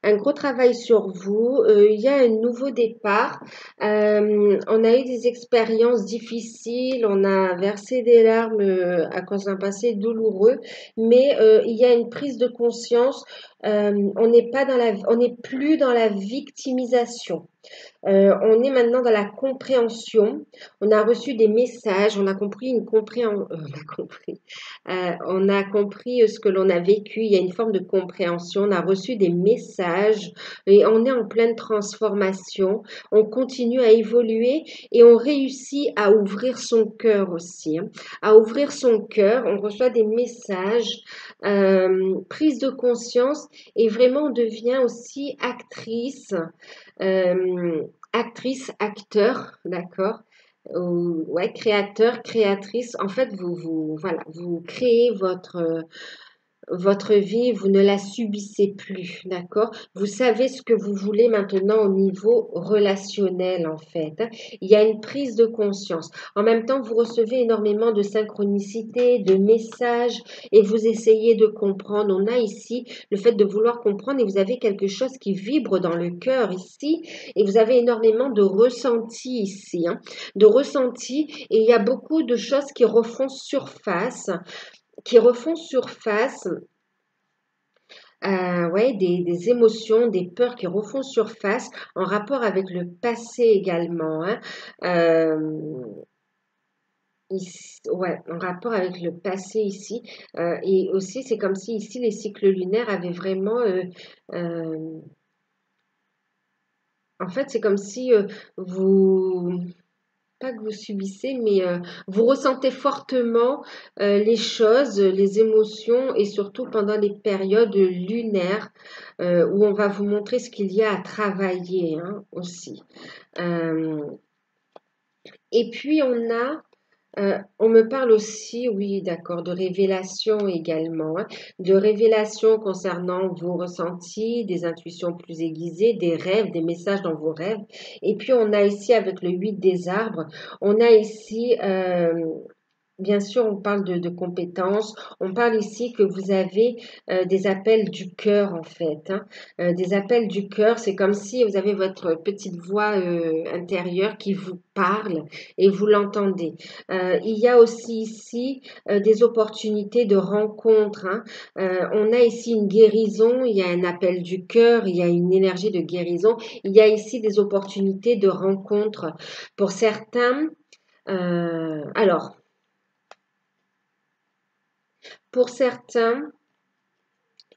Speaker 1: un gros travail sur vous. Il y a un nouveau départ. On a eu des expériences difficiles. On a versé des larmes à cause d'un passé douloureux. Mais il y a une prise de conscience. On n'est plus dans la victimisation. On est maintenant dans la compréhension. On a reçu des messages, on a compris on a compris ce que l'on a vécu. Il y a une forme de compréhension. On a reçu des messages et on est en pleine transformation. On continue à évoluer et on réussit à ouvrir son cœur aussi, hein. À ouvrir son cœur. On reçoit des messages, prise de conscience et vraiment on devient aussi actrice. Actrice, acteur, d'accord? Ouais, créateur, créatrice. En fait, voilà, vous créez votre vie, vous ne la subissez plus, d'accord? Vous savez ce que vous voulez maintenant au niveau relationnel, en fait, hein. Il y a une prise de conscience. En même temps, vous recevez énormément de synchronicité, de messages, et vous essayez de comprendre. On a ici le fait de vouloir comprendre, et vous avez quelque chose qui vibre dans le cœur ici, et vous avez énormément de ressentis ici, hein, de ressentis, et il y a beaucoup de choses qui refont surface, ouais, des émotions, des peurs qui refont surface en rapport avec le passé également, hein. Euh, ouais, en rapport avec le passé ici. Et aussi, c'est comme si ici, les cycles lunaires avaient vraiment... euh, en fait, c'est comme si vous... Pas que vous subissez, mais vous ressentez fortement les choses, les émotions et surtout pendant les périodes lunaires où on va vous montrer ce qu'il y a à travailler, hein, aussi. Euh, et puis on me parle aussi, oui, d'accord, de révélations également, hein, de révélations concernant vos ressentis, des intuitions plus aiguisées, des rêves, des messages dans vos rêves. Et puis on a ici avec le 8 des arbres, on a ici Bien sûr, on parle de compétences. On parle ici que vous avez des appels du cœur, en fait, hein. Des appels du cœur, c'est comme si vous avez votre petite voix intérieure qui vous parle et vous l'entendez. Il y a aussi ici des opportunités de rencontre, hein. On a ici une guérison, il y a un appel du cœur, il y a une énergie de guérison. Il y a ici des opportunités de rencontre. Pour certains, alors, pour certains,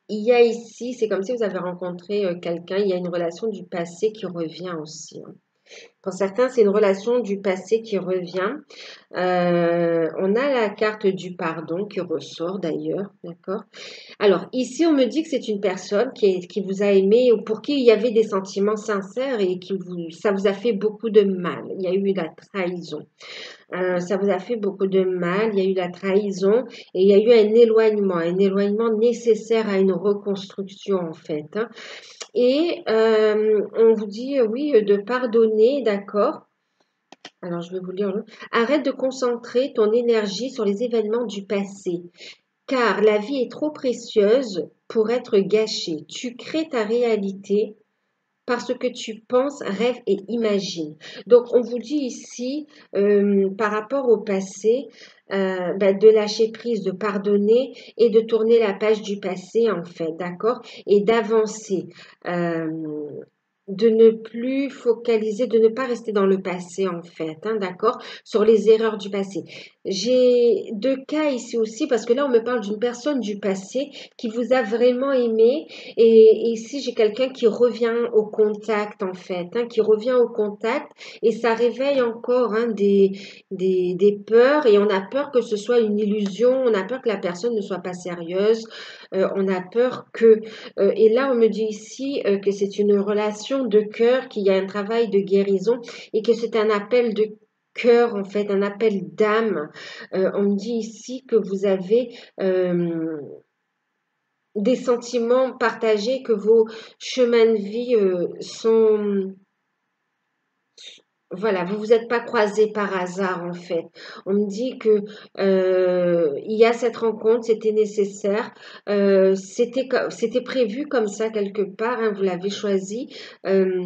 Speaker 1: il y a ici, c'est comme si vous avez rencontré quelqu'un, il y a une relation du passé qui revient aussi, hein. Pour certains, c'est une relation du passé qui revient. On a la carte du pardon qui ressort d'ailleurs, d'accord? Alors, ici, on me dit que c'est une personne qui vous a aimé ou pour qui il y avait des sentiments sincères et ça vous a fait beaucoup de mal. Il y a eu la trahison. Ça vous a fait beaucoup de mal, il y a eu la trahison et il y a eu un éloignement nécessaire à une reconstruction en fait, hein. Et on vous dit oui de pardonner, d'accord? Alors je vais vous lire. Arrête de concentrer ton énergie sur les événements du passé, car la vie est trop précieuse pour être gâchée. Tu crées ta réalité parce que tu penses, rêves et imagines. Donc, on vous dit ici, par rapport au passé, de lâcher prise, de pardonner et de tourner la page du passé, en fait, d'accord? Et d'avancer. Euh, de ne plus focaliser, de ne pas rester dans le passé, en fait, hein, d'accord? Sur les erreurs du passé. J'ai deux cas ici aussi, parce que là, on me parle d'une personne du passé qui vous a vraiment aimé et ici, j'ai quelqu'un qui revient au contact, en fait, hein, qui revient au contact et ça réveille encore hein, des peurs et on a peur que ce soit une illusion, on a peur que la personne ne soit pas sérieuse, on a peur que... et là, on me dit ici que c'est une relation de cœur, qu'il y a un travail de guérison et que c'est un appel de cœur, en fait, un appel d'âme. On me dit ici que vous avez... des sentiments partagés, que vos chemins de vie sont... Voilà, vous vous êtes pas croisés par hasard en fait. On me dit que il y a cette rencontre, c'était nécessaire, c'était prévu comme ça quelque part, hein, vous l'avez choisi. Euh,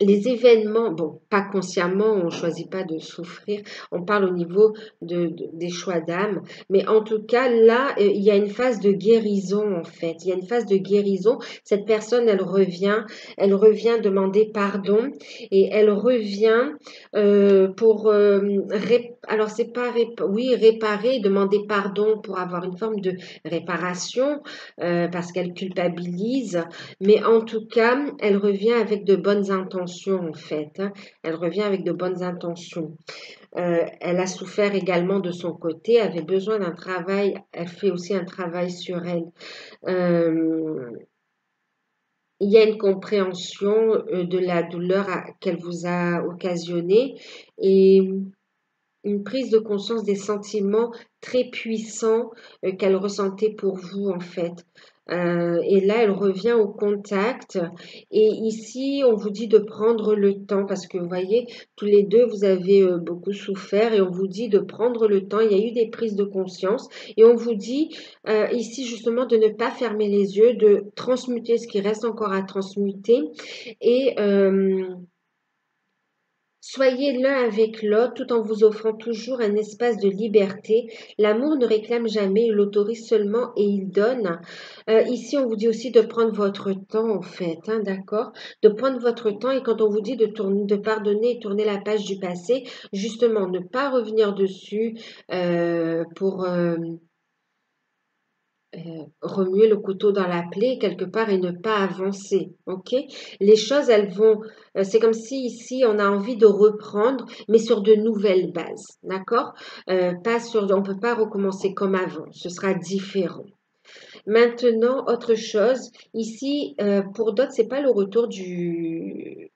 Speaker 1: les événements, bon, pas consciemment, on ne choisit pas de souffrir, on parle au niveau des choix d'âme, mais en tout cas, là, il y a une phase de guérison, en fait. Il y a une phase de guérison. Cette personne, elle revient demander pardon et elle revient pour, alors c'est pas, oui, réparer, demander pardon pour avoir une forme de réparation parce qu'elle culpabilise, mais en tout cas, elle revient avec de bonnes intentions, en fait, hein. Elle revient avec de bonnes intentions. Elle a souffert également de son côté, avait besoin d'un travail. Elle fait aussi un travail sur elle. Euh, il y a une compréhension de la douleur qu'elle vous a occasionnée et une prise de conscience des sentiments très puissants qu'elle ressentait pour vous en fait. Et là, elle revient au contact. Et ici, on vous dit de prendre le temps parce que vous voyez, tous les deux, vous avez beaucoup souffert et on vous dit de prendre le temps. Il y a eu des prises de conscience et on vous dit ici justement de ne pas fermer les yeux, de transmuter ce qui reste encore à transmuter et soyez l'un avec l'autre tout en vous offrant toujours un espace de liberté. L'amour ne réclame jamais, il autorise seulement et il donne. Ici, on vous dit aussi de prendre votre temps, en fait, hein, d'accord? De prendre votre temps et quand on vous dit de pardonner et tourner la page du passé, justement, ne pas revenir dessus pour remuer le couteau dans la plaie quelque part et ne pas avancer. Ok? Les choses, elles vont. C'est comme si ici on a envie de reprendre, mais sur de nouvelles bases. D'accord? Pas sur. On peut pas recommencer comme avant. Ce sera différent. Maintenant, autre chose. Ici, pour d'autres, c'est pas le retour du.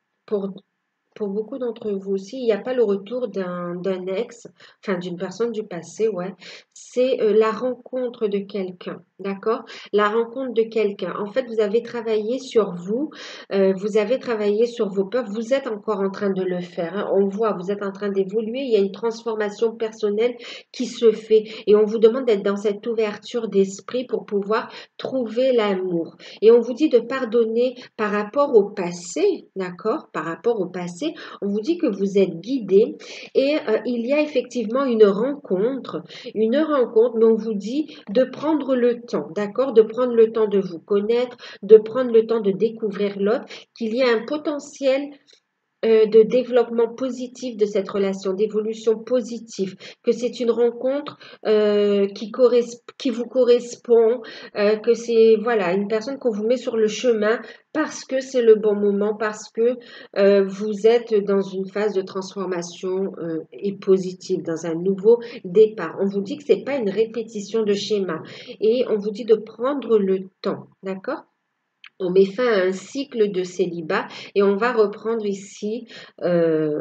Speaker 1: Pour beaucoup d'entre vous aussi, il n'y a pas le retour d'un ex, enfin d'une personne du passé, ouais. C'est la rencontre de quelqu'un, D'accord? La rencontre de quelqu'un. En fait, vous avez travaillé sur vous, vous avez travaillé sur vos peurs, vous êtes encore en train de le faire, hein. On voit, vous êtes en train d'évoluer, il y a une transformation personnelle qui se fait et on vous demande d'être dans cette ouverture d'esprit pour pouvoir trouver l'amour. Et on vous dit de pardonner par rapport au passé, d'accord? Par rapport au passé, on vous dit que vous êtes guidé et il y a effectivement une rencontre, mais on vous dit de prendre le temps, d'accord? De prendre le temps de vous connaître, de prendre le temps de découvrir l'autre, qu'il y a un potentiel de développement positif de cette relation, d'évolution positive, que c'est une rencontre qui vous correspond, que c'est voilà une personne qu'on vous met sur le chemin parce que c'est le bon moment, parce que vous êtes dans une phase de transformation et positive, dans un nouveau départ. On vous dit que c'est pas une répétition de schéma et on vous dit de prendre le temps, d'accord? On met fin à un cycle de célibat et on va reprendre ici, on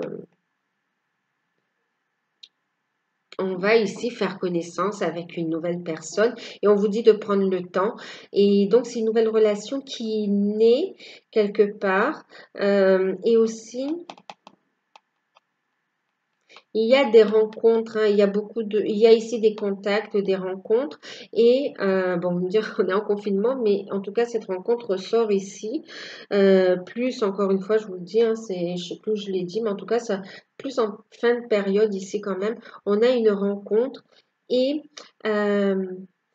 Speaker 1: va ici faire connaissance avec une nouvelle personne et on vous dit de prendre le temps. Et donc, c'est une nouvelle relation qui naît quelque part et aussi il y a des rencontres, hein, il y a ici des contacts, des rencontres. Et bon, vous me dire qu'on est en confinement, mais en tout cas, cette rencontre sort ici. Plus, encore une fois, je vous le dis, hein, je sais plus où je l'ai dit, mais en tout cas, ça, plus en fin de période ici quand même, on a une rencontre et euh,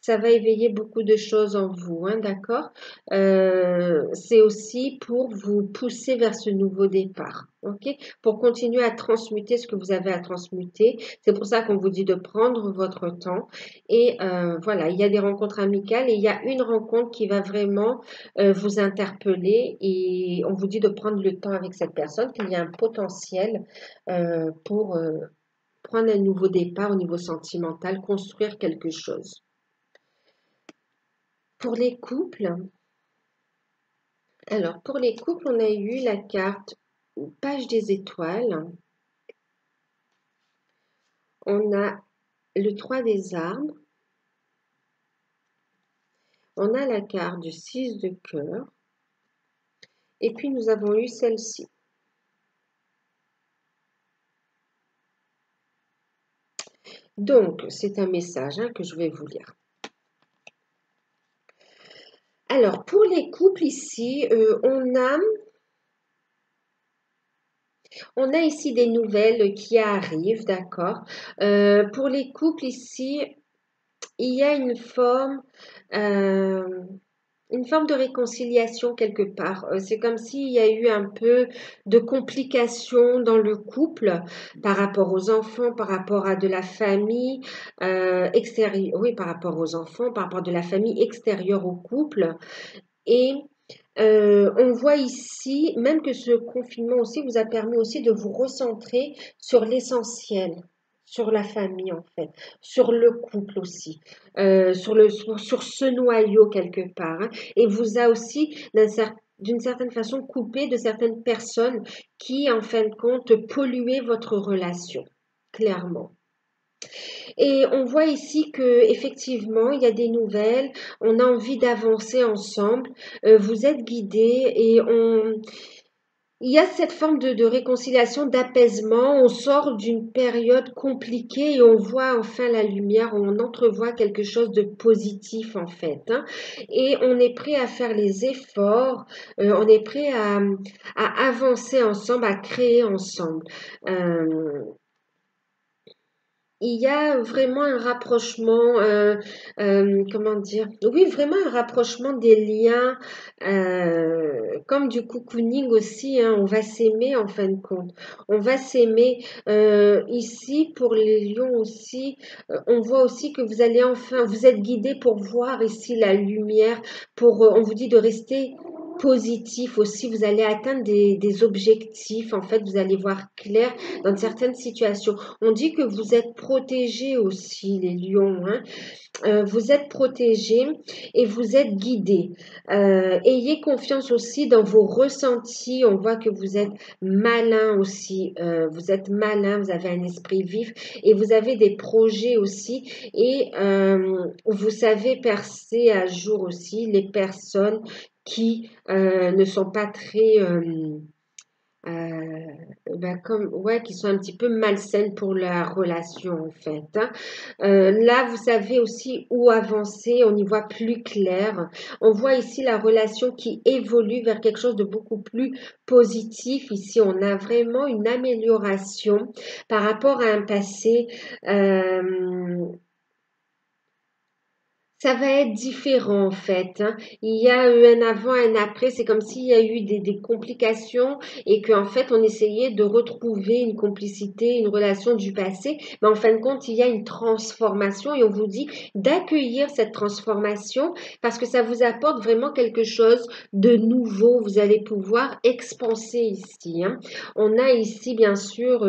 Speaker 1: ça va éveiller beaucoup de choses en vous, hein, d'accord? C'est aussi pour vous pousser vers ce nouveau départ, ok? Pour continuer à transmuter ce que vous avez à transmuter. C'est pour ça qu'on vous dit de prendre votre temps. Et voilà, il y a des rencontres amicales et il y a une rencontre qui va vraiment vous interpeller et on vous dit de prendre le temps avec cette personne, qu'il y a un potentiel pour prendre un nouveau départ au niveau sentimental, construire quelque chose. Pour les couples, alors pour les couples, on a eu la carte page des étoiles. On a le 3 des armes. On a la carte du 6 de cœur. Et puis, nous avons eu celle-ci. Donc, c'est un message que je vais vous lire. Alors, pour les couples ici, on a ici des nouvelles qui arrivent, d'accord? Pour les couples ici, il y a euh, une forme de réconciliation quelque part. C'est comme s'il y a eu un peu de complications dans le couple par rapport aux enfants, par rapport à de la famille extérieure, oui, par rapport aux enfants, par rapport à de la famille extérieure au couple. Et on voit ici, même que ce confinement aussi vous a permis aussi de vous recentrer sur l'essentiel, sur la famille en fait, sur le couple aussi, sur ce noyau quelque part, hein, et vous a aussi d'une certaine façon coupé de certaines personnes qui en fin de compte polluaient votre relation, clairement. Et on voit ici que effectivement, il y a des nouvelles, on a envie d'avancer ensemble, vous êtes guidés et il y a cette forme de réconciliation, d'apaisement, on sort d'une période compliquée et on voit enfin la lumière, on entrevoit quelque chose de positif en fait, hein. Et on est prêt à faire les efforts, on est prêt à avancer ensemble, à créer ensemble. Euh, il y a vraiment un rapprochement, comment dire? Oui, vraiment un rapprochement des liens, comme du cocooning aussi, hein, on va s'aimer en fin de compte. On va s'aimer. Ici, pour les lions aussi, on voit aussi que vous allez enfin, vous êtes guidés pour voir ici la lumière, on vous dit de rester positif aussi, vous allez atteindre des objectifs, en fait, vous allez voir clair dans certaines situations. On dit que vous êtes protégés aussi, les lions, hein. Vous êtes protégés et vous êtes guidés. Ayez confiance aussi dans vos ressentis. On voit que vous êtes malin aussi. Vous êtes malin, vous avez un esprit vif et vous avez des projets aussi. Et vous savez percer à jour aussi les personnes qui ne sont pas très... comme, ouais, qui sont un petit peu malsaines pour la relation en fait, hein. Là, vous savez aussi où avancer, on y voit plus clair. On voit ici la relation qui évolue vers quelque chose de beaucoup plus positif. Ici, on a vraiment une amélioration par rapport à un passé. euh, Ça va être différent en fait, hein. Il y a eu un avant, un après. C'est comme s'il y a eu des complications et qu'en fait on essayait de retrouver une complicité, une relation du passé. Mais en fin de compte, il y a une transformation et on vous dit d'accueillir cette transformation parce que ça vous apporte vraiment quelque chose de nouveau. Vous allez pouvoir expanser ici, hein. On a ici bien sûr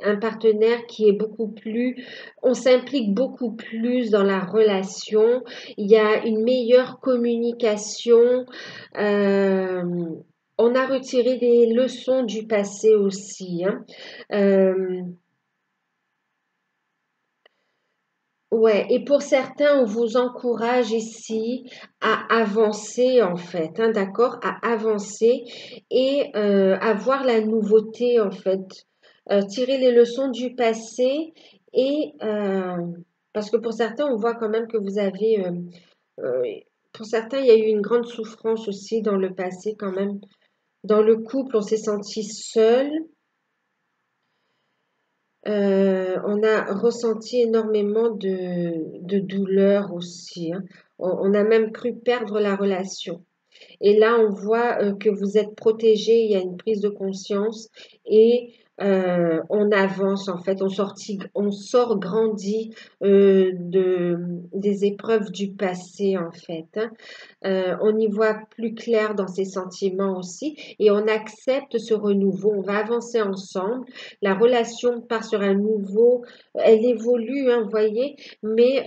Speaker 1: un partenaire qui est beaucoup plus, on s'implique beaucoup plus dans la relation, il y a une meilleure communication. euh, on a retiré des leçons du passé aussi, hein. Euh, ouais, et pour certains, on vous encourage ici à avancer en fait, hein, d'accord, à avancer et à voir la nouveauté en fait. Tirer les leçons du passé et parce que pour certains, on voit quand même que vous avez pour certains, il y a eu une grande souffrance aussi dans le passé quand même. Dans le couple, on s'est senti seul. On a ressenti énormément de douleur aussi, hein. On a même cru perdre la relation. Et là, on voit que vous êtes protégé, il y a une prise de conscience et on avance en fait, on sort grandi des épreuves du passé en fait, hein. On y voit plus clair dans ses sentiments aussi et on accepte ce renouveau. On va avancer ensemble. La relation part sur un nouveau, elle évolue, hein, vous voyez, mais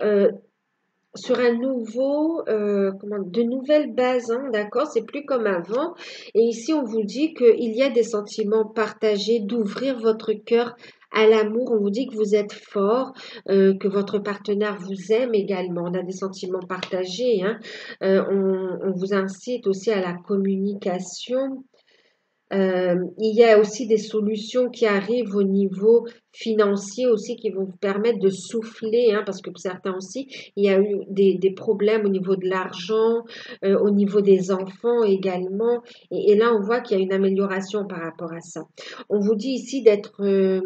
Speaker 1: sur un nouveau, de nouvelles bases, hein, d'accord? C'est plus comme avant. Et ici, on vous dit qu'il y a des sentiments partagés, d'ouvrir votre cœur à l'amour. On vous dit que vous êtes fort, que votre partenaire vous aime également. On a des sentiments partagés, hein. On vous incite aussi à la communication. Il y a aussi des solutions qui arrivent au niveau financier aussi qui vont vous permettre de souffler, hein, parce que pour certains aussi, il y a eu des problèmes au niveau de l'argent, au niveau des enfants également. Et là, on voit qu'il y a une amélioration par rapport à ça. On vous dit ici d'être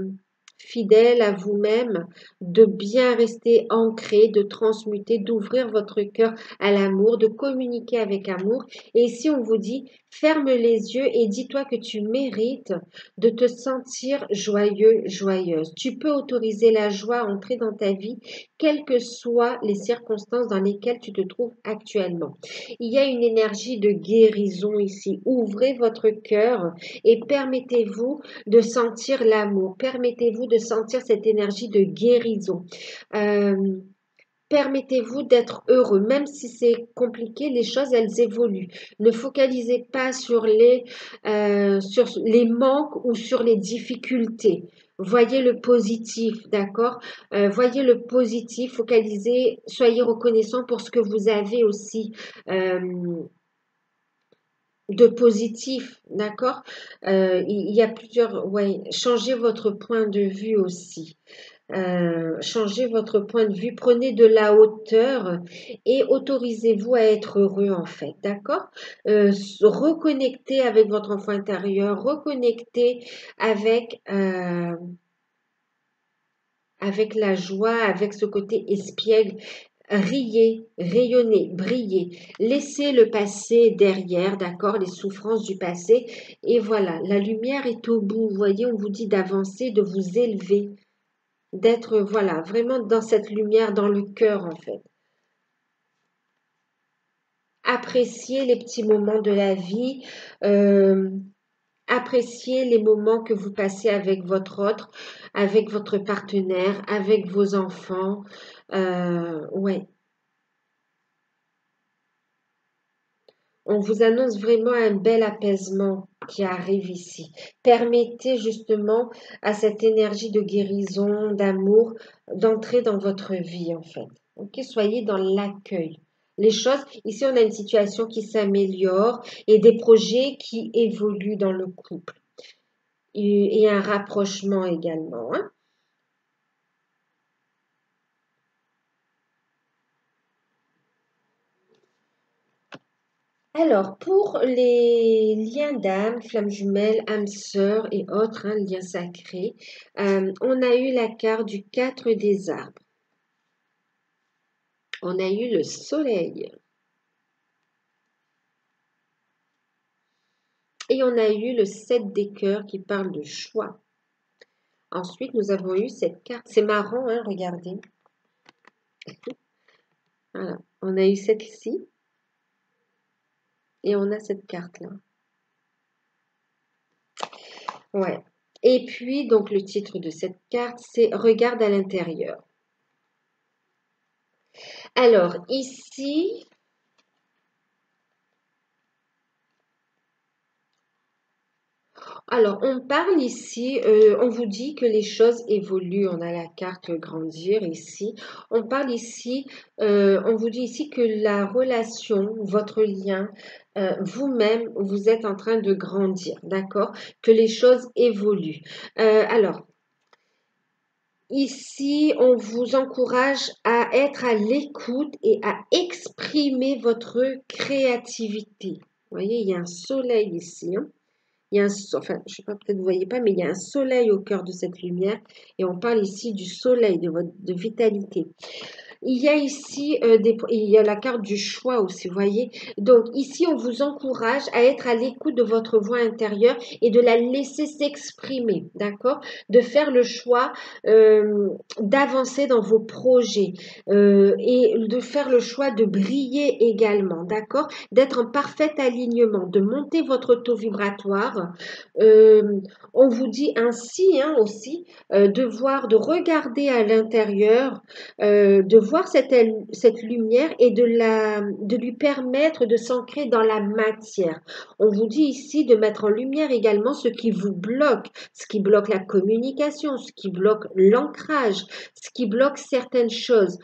Speaker 1: fidèle à vous-même, de bien rester ancré, de transmuter, d'ouvrir votre cœur à l'amour, de communiquer avec amour. Et ici, on vous dit, ferme les yeux et dis-toi que tu mérites de te sentir joyeux, joyeuse. Tu peux autoriser la joie à entrer dans ta vie, quelles que soient les circonstances dans lesquelles tu te trouves actuellement. Il y a une énergie de guérison ici. Ouvrez votre cœur et permettez-vous de sentir l'amour. Permettez-vous de sentir cette énergie de guérison. Euh, Permettez-vous d'être heureux, même si c'est compliqué, les choses, elles évoluent. Ne focalisez pas sur les manques ou sur les difficultés. Voyez le positif, d'accord? Voyez le positif, focalisez, soyez reconnaissant pour ce que vous avez aussi de positif, d'accord? Il y a plusieurs, ouais, changez votre point de vue aussi. Changez votre point de vue, prenez de la hauteur et autorisez-vous à être heureux en fait, d'accord? Reconnectez avec votre enfant intérieur, reconnectez avec, avec la joie, avec ce côté espiègle. Riez, rayonnez, brillez. Laissez le passé derrière, d'accord, les souffrances du passé. Et voilà, la lumière est au bout. Vous voyez, on vous dit d'avancer, de vous élever, d'être, voilà, vraiment dans cette lumière, dans le cœur, en fait. appréciez les petits moments de la vie. euh, Appréciez les moments que vous passez avec votre partenaire, avec vos enfants. Ouais, on vous annonce vraiment un bel apaisement qui arrive ici. Permettez justement à cette énergie de guérison, d'amour, d'entrer dans votre vie en fait. Ok, soyez dans l'accueil. Les choses, ici on a une situation qui s'améliore et des projets qui évoluent dans le couple et un rapprochement également, hein. Alors, pour les liens d'âme, flammes jumelles, âmes sœurs et autres, hein, liens sacrés, on a eu la carte du 4 des arbres. On a eu le soleil. Et on a eu le 7 des cœurs qui parle de choix. Ensuite, nous avons eu cette carte. C'est marrant, hein, regardez. Voilà. On a eu celle-ci et on a cette carte-là. Ouais. Et puis, donc, le titre de cette carte, c'est Regarde à l'intérieur. Alors, ici, alors, on parle ici, on vous dit que les choses évoluent. On a la carte grandir ici. On parle ici, on vous dit ici que la relation, votre lien, vous-même, vous êtes en train de grandir, d'accord? Que les choses évoluent. Alors, ici, on vous encourage à être à l'écoute et à exprimer votre créativité. Vous voyez, il y a un soleil ici, hein. Il y a enfin, je sais pas, peut-être vous voyez pas, mais il y a un soleil au cœur de cette lumière et on parle ici du soleil, de vitalité. Il y a ici il y a la carte du choix aussi, vous voyez. Donc ici, on vous encourage à être à l'écoute de votre voix intérieure et de la laisser s'exprimer, d'accord? De faire le choix d'avancer dans vos projets et de faire le choix de briller également, d'accord? D'être en parfait alignement, de monter votre taux vibratoire. Euh, on vous dit ainsi hein, aussi de regarder à l'intérieur de voir cette lumière et de lui permettre de s'ancrer dans la matière. On vous dit ici de mettre en lumière également ce qui vous bloque, ce qui bloque la communication, ce qui bloque l'ancrage, ce qui bloque certaines choses.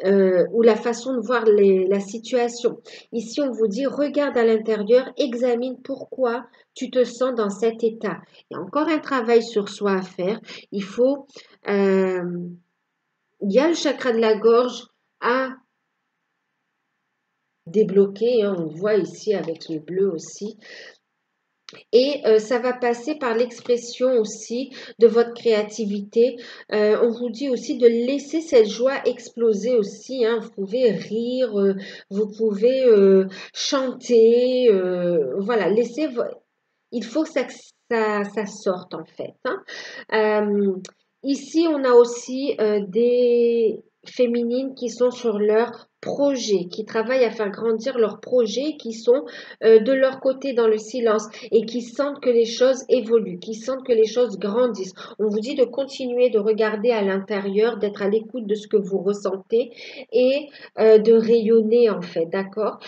Speaker 1: Ou la façon de voir la situation. Ici, on vous dit, regarde à l'intérieur, examine pourquoi tu te sens dans cet état. Il y a encore un travail sur soi à faire. Il faut euh, il y a le chakra de la gorge à débloquer, hein, on le voit ici avec le bleu aussi. Et ça va passer par l'expression aussi de votre créativité. On vous dit aussi de laisser cette joie exploser aussi, hein. Vous pouvez rire, vous pouvez chanter, voilà, il faut que ça sorte en fait, hein. Euh, Ici, on a aussi des féminines qui sont sur leur projet, qui travaillent à faire grandir leurs projets, qui sont de leur côté dans le silence et qui sentent que les choses évoluent, qui sentent que les choses grandissent. On vous dit de continuer de regarder à l'intérieur, d'être à l'écoute de ce que vous ressentez et de rayonner en fait, d'accord?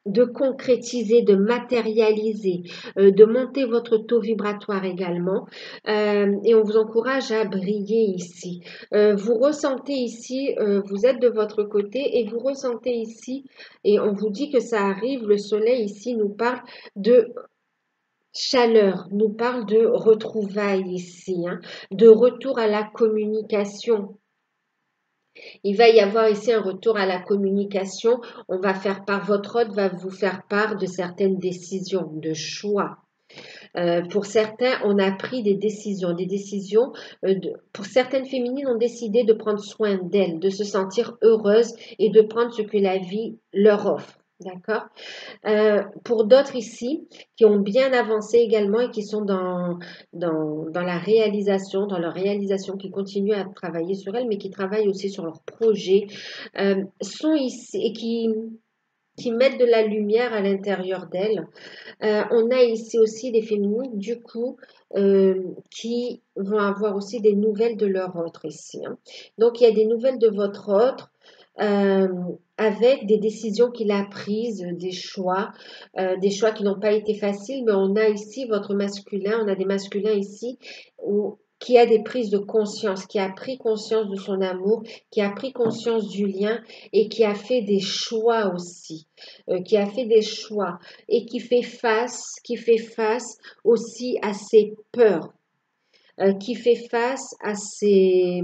Speaker 1: De concrétiser, de matérialiser, de monter votre taux vibratoire également. Et on vous encourage à briller ici. Vous ressentez ici, vous êtes de votre côté et vous ressentez ici, et on vous dit que ça arrive, le soleil ici nous parle de chaleur, nous parle de retrouvailles ici, hein, de retour à la communication. Il va y avoir ici un retour à la communication. On va faire part, votre hôte va vous faire part de certaines décisions, de choix. Pour certains, on a pris des décisions pour certaines féminines ont décidé de prendre soin d'elles, de se sentir heureuses et de prendre ce que la vie leur offre. D'accord? Pour d'autres ici, qui ont bien avancé également et qui sont dans la réalisation, dans leur réalisation, qui continuent à travailler sur elles, mais qui travaillent aussi sur leurs projets, sont ici et qui mettent de la lumière à l'intérieur d'elles. On a ici aussi des féminines, du coup, qui vont avoir aussi des nouvelles de leur autre ici, hein. Donc, il y a des nouvelles de votre autre euh, avec des décisions qu'il a prises, des choix qui n'ont pas été faciles, mais on a ici votre masculin, on a des masculins ici qui a des prises de conscience, qui a pris conscience de son amour, qui a pris conscience du lien et qui a fait des choix aussi, qui a fait des choix et qui fait face aussi à ses peurs, qui fait face à ses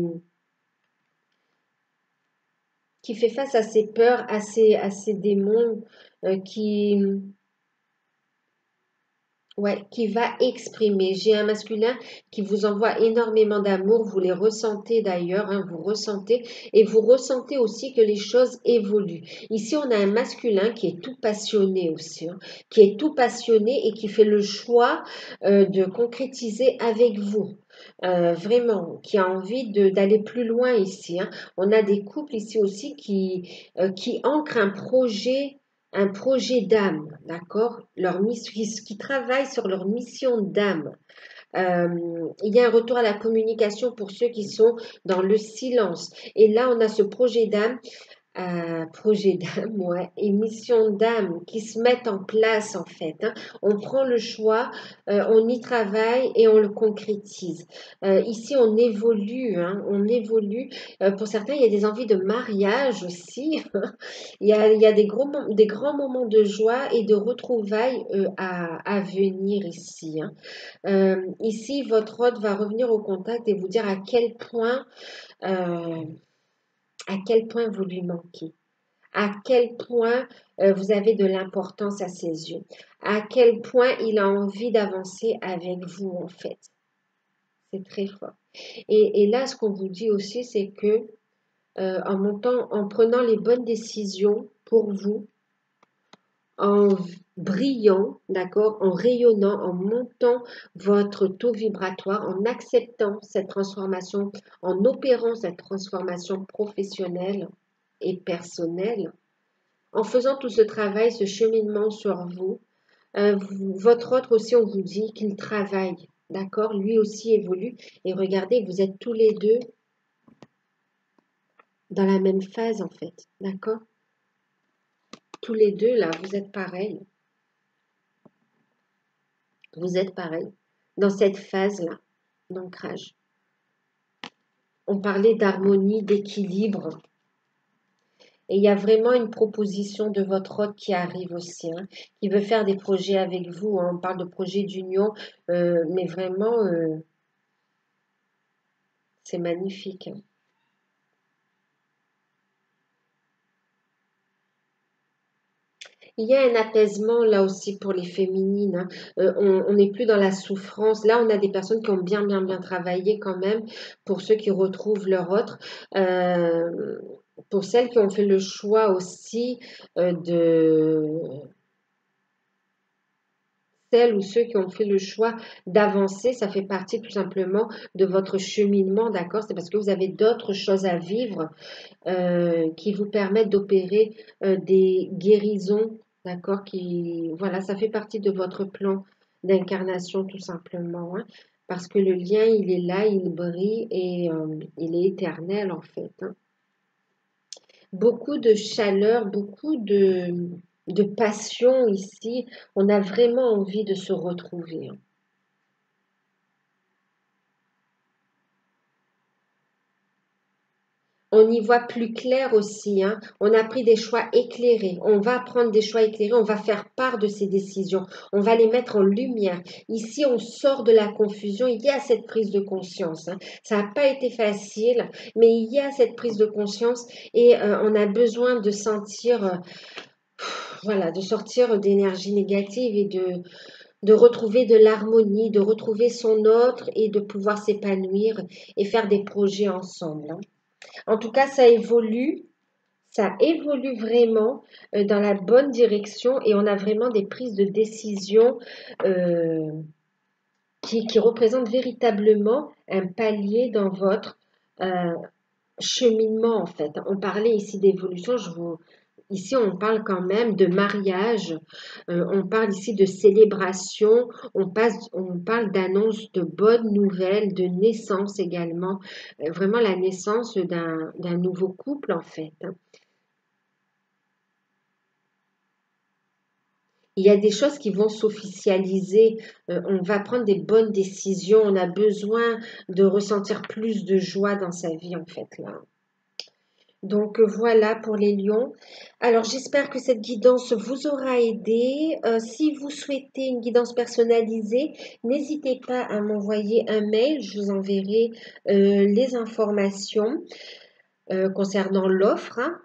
Speaker 1: peurs, à ses démons, qui, ouais, qui va exprimer. J'ai un masculin qui vous envoie énormément d'amour, vous les ressentez d'ailleurs, hein, vous ressentez, et vous ressentez aussi que les choses évoluent. Ici, on a un masculin qui est tout passionné aussi, hein, qui est tout passionné et qui fait le choix de concrétiser avec vous. Vraiment, qui a envie d'aller plus loin ici, hein. On a des couples ici aussi qui ancrent un projet d'âme, d'accord? Qui travaillent sur leur mission d'âme. Il y a un retour à la communication pour ceux qui sont dans le silence. Et là, on a ce projet d'âme, ouais, et mission d'âme qui se mettent en place en fait, hein. On prend le choix, on y travaille et on le concrétise. Ici, on évolue, hein, on évolue. Pour certains, il y a des envies de mariage aussi. Il y a des grands moments de joie et de retrouvailles à venir ici, hein. Ici, votre hôte va revenir au contact et vous dire euh, à quel point vous lui manquez, à quel point vous avez de l'importance à ses yeux, à quel point il a envie d'avancer avec vous en fait. C'est très fort. Et là, ce qu'on vous dit aussi, c'est que en prenant les bonnes décisions pour vous, en brillant, d'accord, en rayonnant, en montant votre taux vibratoire, en acceptant cette transformation, en opérant cette transformation professionnelle et personnelle, en faisant tout ce travail, ce cheminement sur vous, votre autre aussi, on vous dit qu'il travaille, d'accord? Lui aussi évolue. Et regardez, vous êtes tous les deux dans la même phase, en fait, d'accord? Tous les deux, là, vous êtes pareils. Vous êtes pareils dans cette phase-là d'ancrage. On parlait d'harmonie, d'équilibre. Et il y a vraiment une proposition de votre hôte qui arrive aussi, hein, qui veut faire des projets avec vous, hein. On parle de projets d'union, mais vraiment, c'est magnifique, hein. Il y a un apaisement là aussi pour les féminines, hein. On n'est plus dans la souffrance. Là, on a des personnes qui ont bien travaillé quand même pour ceux qui retrouvent leur autre. Euh, pour celles qui ont fait le choix aussi de celles ou ceux qui ont fait le choix d'avancer, ça fait partie tout simplement de votre cheminement, d'accord? C'est parce que vous avez d'autres choses à vivre qui vous permettent d'opérer des guérisons, d'accord? Voilà, ça fait partie de votre plan d'incarnation tout simplement, hein, parce que le lien, il est là, il brille et il est éternel en fait, hein. Beaucoup de chaleur, de passion ici. On a vraiment envie de se retrouver, hein. On y voit plus clair aussi, hein. On a pris des choix éclairés. On va prendre des choix éclairés. On va faire part de ces décisions. On va les mettre en lumière. Ici, on sort de la confusion. Il y a cette prise de conscience, hein. Ça n'a pas été facile, mais il y a cette prise de conscience et on a besoin de sentir, voilà, de sortir d'énergie négative et de retrouver de l'harmonie, de retrouver son autre et de pouvoir s'épanouir et faire des projets ensemble, hein. En tout cas, ça évolue vraiment dans la bonne direction et on a vraiment des prises de décision euh, qui représentent véritablement un palier dans votre euh, cheminement en fait. On parlait ici d'évolution, ici, on parle quand même de mariage, on parle ici de célébration, on parle d'annonce de bonnes nouvelles, de naissance également, vraiment la naissance d'un nouveau couple en fait, hein. Il y a des choses qui vont s'officialiser, on va prendre des bonnes décisions, on a besoin de ressentir plus de joie dans sa vie en fait là. Donc voilà pour les lions. Alors j'espère que cette guidance vous aura aidé. Si vous souhaitez une guidance personnalisée, n'hésitez pas à m'envoyer un mail. Je vous enverrai les informations concernant l'offre, hein.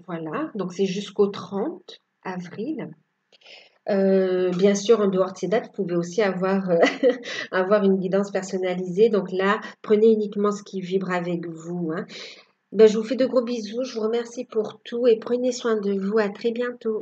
Speaker 1: Voilà, donc c'est jusqu'au 30 avril. Bien sûr, en dehors de ces dates, vous pouvez aussi avoir, avoir une guidance personnalisée. Donc là, prenez uniquement ce qui vibre avec vous, hein. Ben, je vous fais de gros bisous, je vous remercie pour tout et prenez soin de vous. À très bientôt.